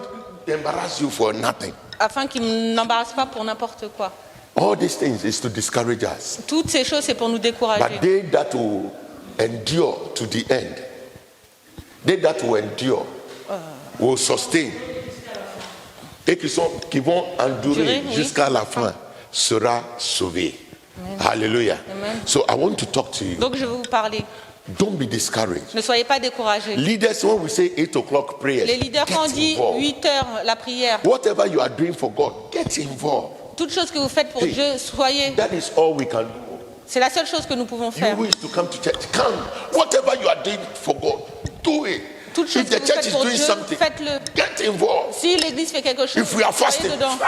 embarrass you for nothing. afin qu'ils ne n'embarrassent pas pour n'importe quoi. All these things is to discourage us. Toutes ces choses, c'est pour nous décourager. But they that will endure to the end, they that will endure, will sustain. Et qui vont endurer Durer, oui. jusqu'à la fin sera sauvé. Hallelujah. Amen. So I want to talk to you. Donc, je vais vous parler. Don't be discouraged. Ne soyez pas découragés. Leaders, when we say 8 o'clock prayers, Les leaders, quand on get dit involved. 8 heures la prière, Whatever you are doing for God, get involved. toute chose que vous faites pour Hey. Dieu, soyez. That is all we can do. C'est la seule chose que nous pouvons faire. You wish to come to church, come. Whatever you are doing for God, do it. Toute chose If que the vous church faites is pour doing Dieu, something, faites-le. get involved. Si l'Église fait quelque chose, If we are fasting, soyez dedans.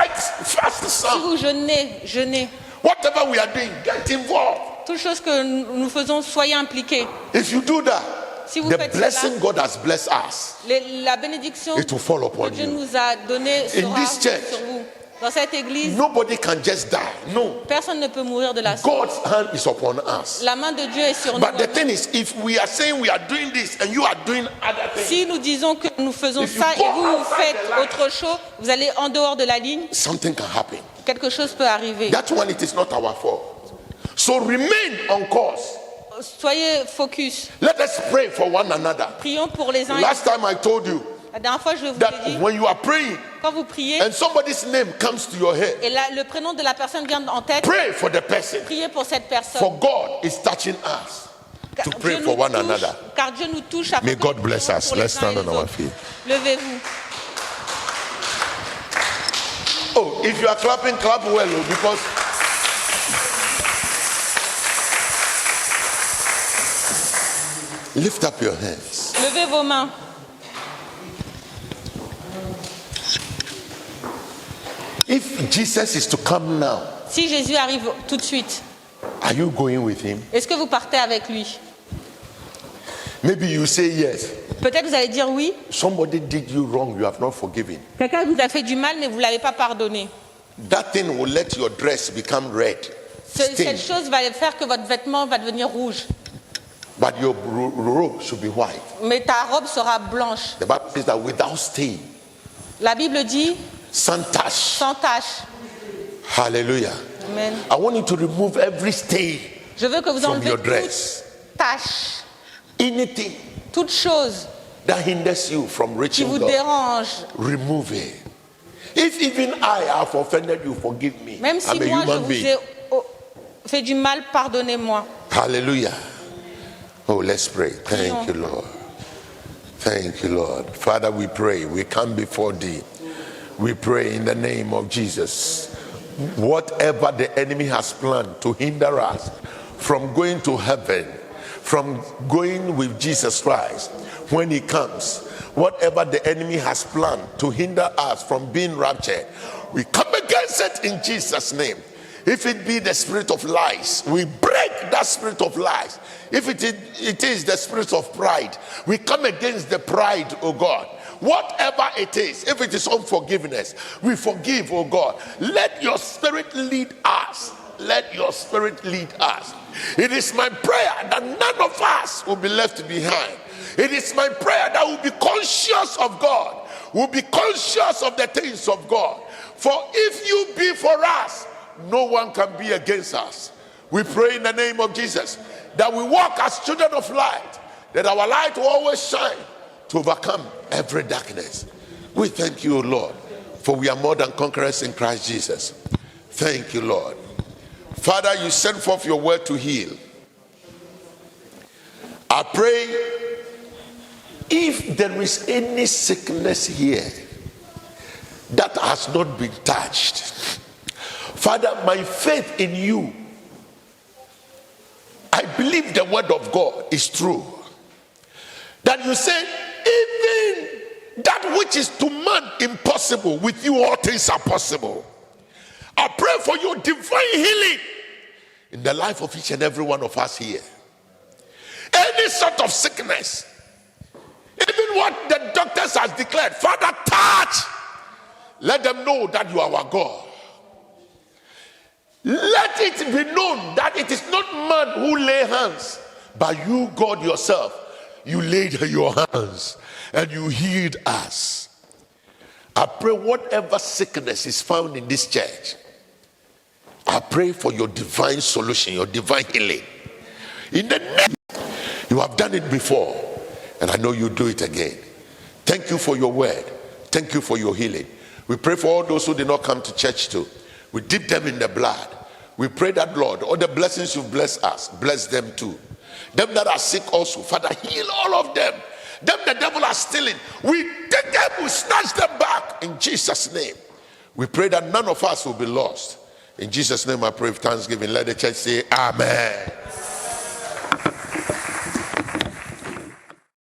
fast Si some. vous jeûnez. Whatever we are doing, get involved. Toute chose que nous faisons, soyez impliqués. If you do that, Si vous the faites blessing cela, God has blessed us, la bénédiction it will fall que upon Dieu you. nous a donnée sera this church, sur vous. Dans cette Église, Nobody can just die. No. personne ne peut mourir de la sorte. God's hand is upon us. La main de Dieu est sur nous. But the thing is, if we are saying we are doing this and you are doing other things, Si nous disons que nous faisons If you ça go et vous outside faites the line, autre chose, vous allez en dehors de la ligne, something can happen. quelque chose peut arriver. That one, it is not our fault. So remain on course. Soyez focus. Let us pray for one another. Prions pour les uns et les Last time I told you autres. La dernière fois, je vous that ai dit, when you are praying, Quand vous priez, and somebody's name comes to your head, et le prénom de la personne vient en tête, pray for the person. priez pour cette personne. For God is touching us to Car pray Dieu for nous one touche, another. car Dieu nous touche afin May que God nous bless prions us. pour les Let's uns stand et on les our autres. feet. Levez-vous. Oh, if you are clapping, clap well, because lift up your hands. Levez vos mains. If Jesus is to come now, Si Jésus arrive tout de suite, are you going with him? est-ce que vous partez avec lui? Maybe you say yes. Peut-être vous allez dire oui. Somebody did you wrong, you have not forgiven. Quelqu'un vous a fait du mal, mais vous ne l'avez pas pardonné. That thing will let your dress become red. Cette Stained. chose va faire que votre vêtement va devenir rouge. But your robe should be white. Mais ta robe sera blanche. The Bible says that without stain, La Bible dit sans tache. sans tache. Hallelujah. Amen. I want you to remove every stain Je veux que vous from enlevez your toute dress. tache, Anything toute chose that hinders you from qui reaching vous God, dérange. remove it. If even I have offended you, forgive me. Même si I'm a moi je human vous being. ai fait du mal, pardonnez-moi. Hallelujah. Oh, let's pray. Thank Prions. you, Lord. Thank you, Lord. Father, we pray. We come before thee. We pray in the name of Jesus. Whatever the enemy has planned to hinder us from going to heaven, from going with Jesus Christ when he comes, whatever the enemy has planned to hinder us from being raptured, we come against it in Jesus' name. If it be the spirit of lies, we break that spirit of lies. If it is the spirit of pride, we come against the pride, oh God. Whatever it is, if it is unforgiveness, we forgive, oh God. Let your spirit lead us. Let your spirit lead us. It is my prayer that none of us will be left behind. It is my prayer that we'll be conscious of God. We'll be conscious of the things of God. For if you be for us, no one can be against us. We pray in the name of Jesus that we walk as children of light, that our light will always shine to overcome every darkness. We thank you, Lord, for we are more than conquerors in Christ Jesus. Thank you, Lord. Father, you send forth your word to heal. I pray if there is any sickness here that has not been touched, Father, my faith in you, I believe the word of God is true. That you say, even that which is to man impossible, with you all things are possible. I pray for your divine healing in the life of each and every one of us here. Any sort of sickness, even what the doctors have declared, Father, touch. Let them know that you are our God. Let it be known that it is not man who lay hands, but you, God yourself, you laid your hands and you healed us. I pray whatever sickness is found in this church, I pray for your divine solution, your divine healing. In the name, you have done it before, and I know you do it again. Thank you for your word. Thank you for your healing. We pray for all those who did not come to church too. We dip them in the blood. We pray that, Lord, all the blessings you've blessed us, bless them too. Them that are sick also, Father, heal all of them. Them the devil are stealing, we take them, we snatch them back in Jesus' name. We pray that none of us will be lost. In Jesus' name I pray with thanksgiving. Let the church say amen.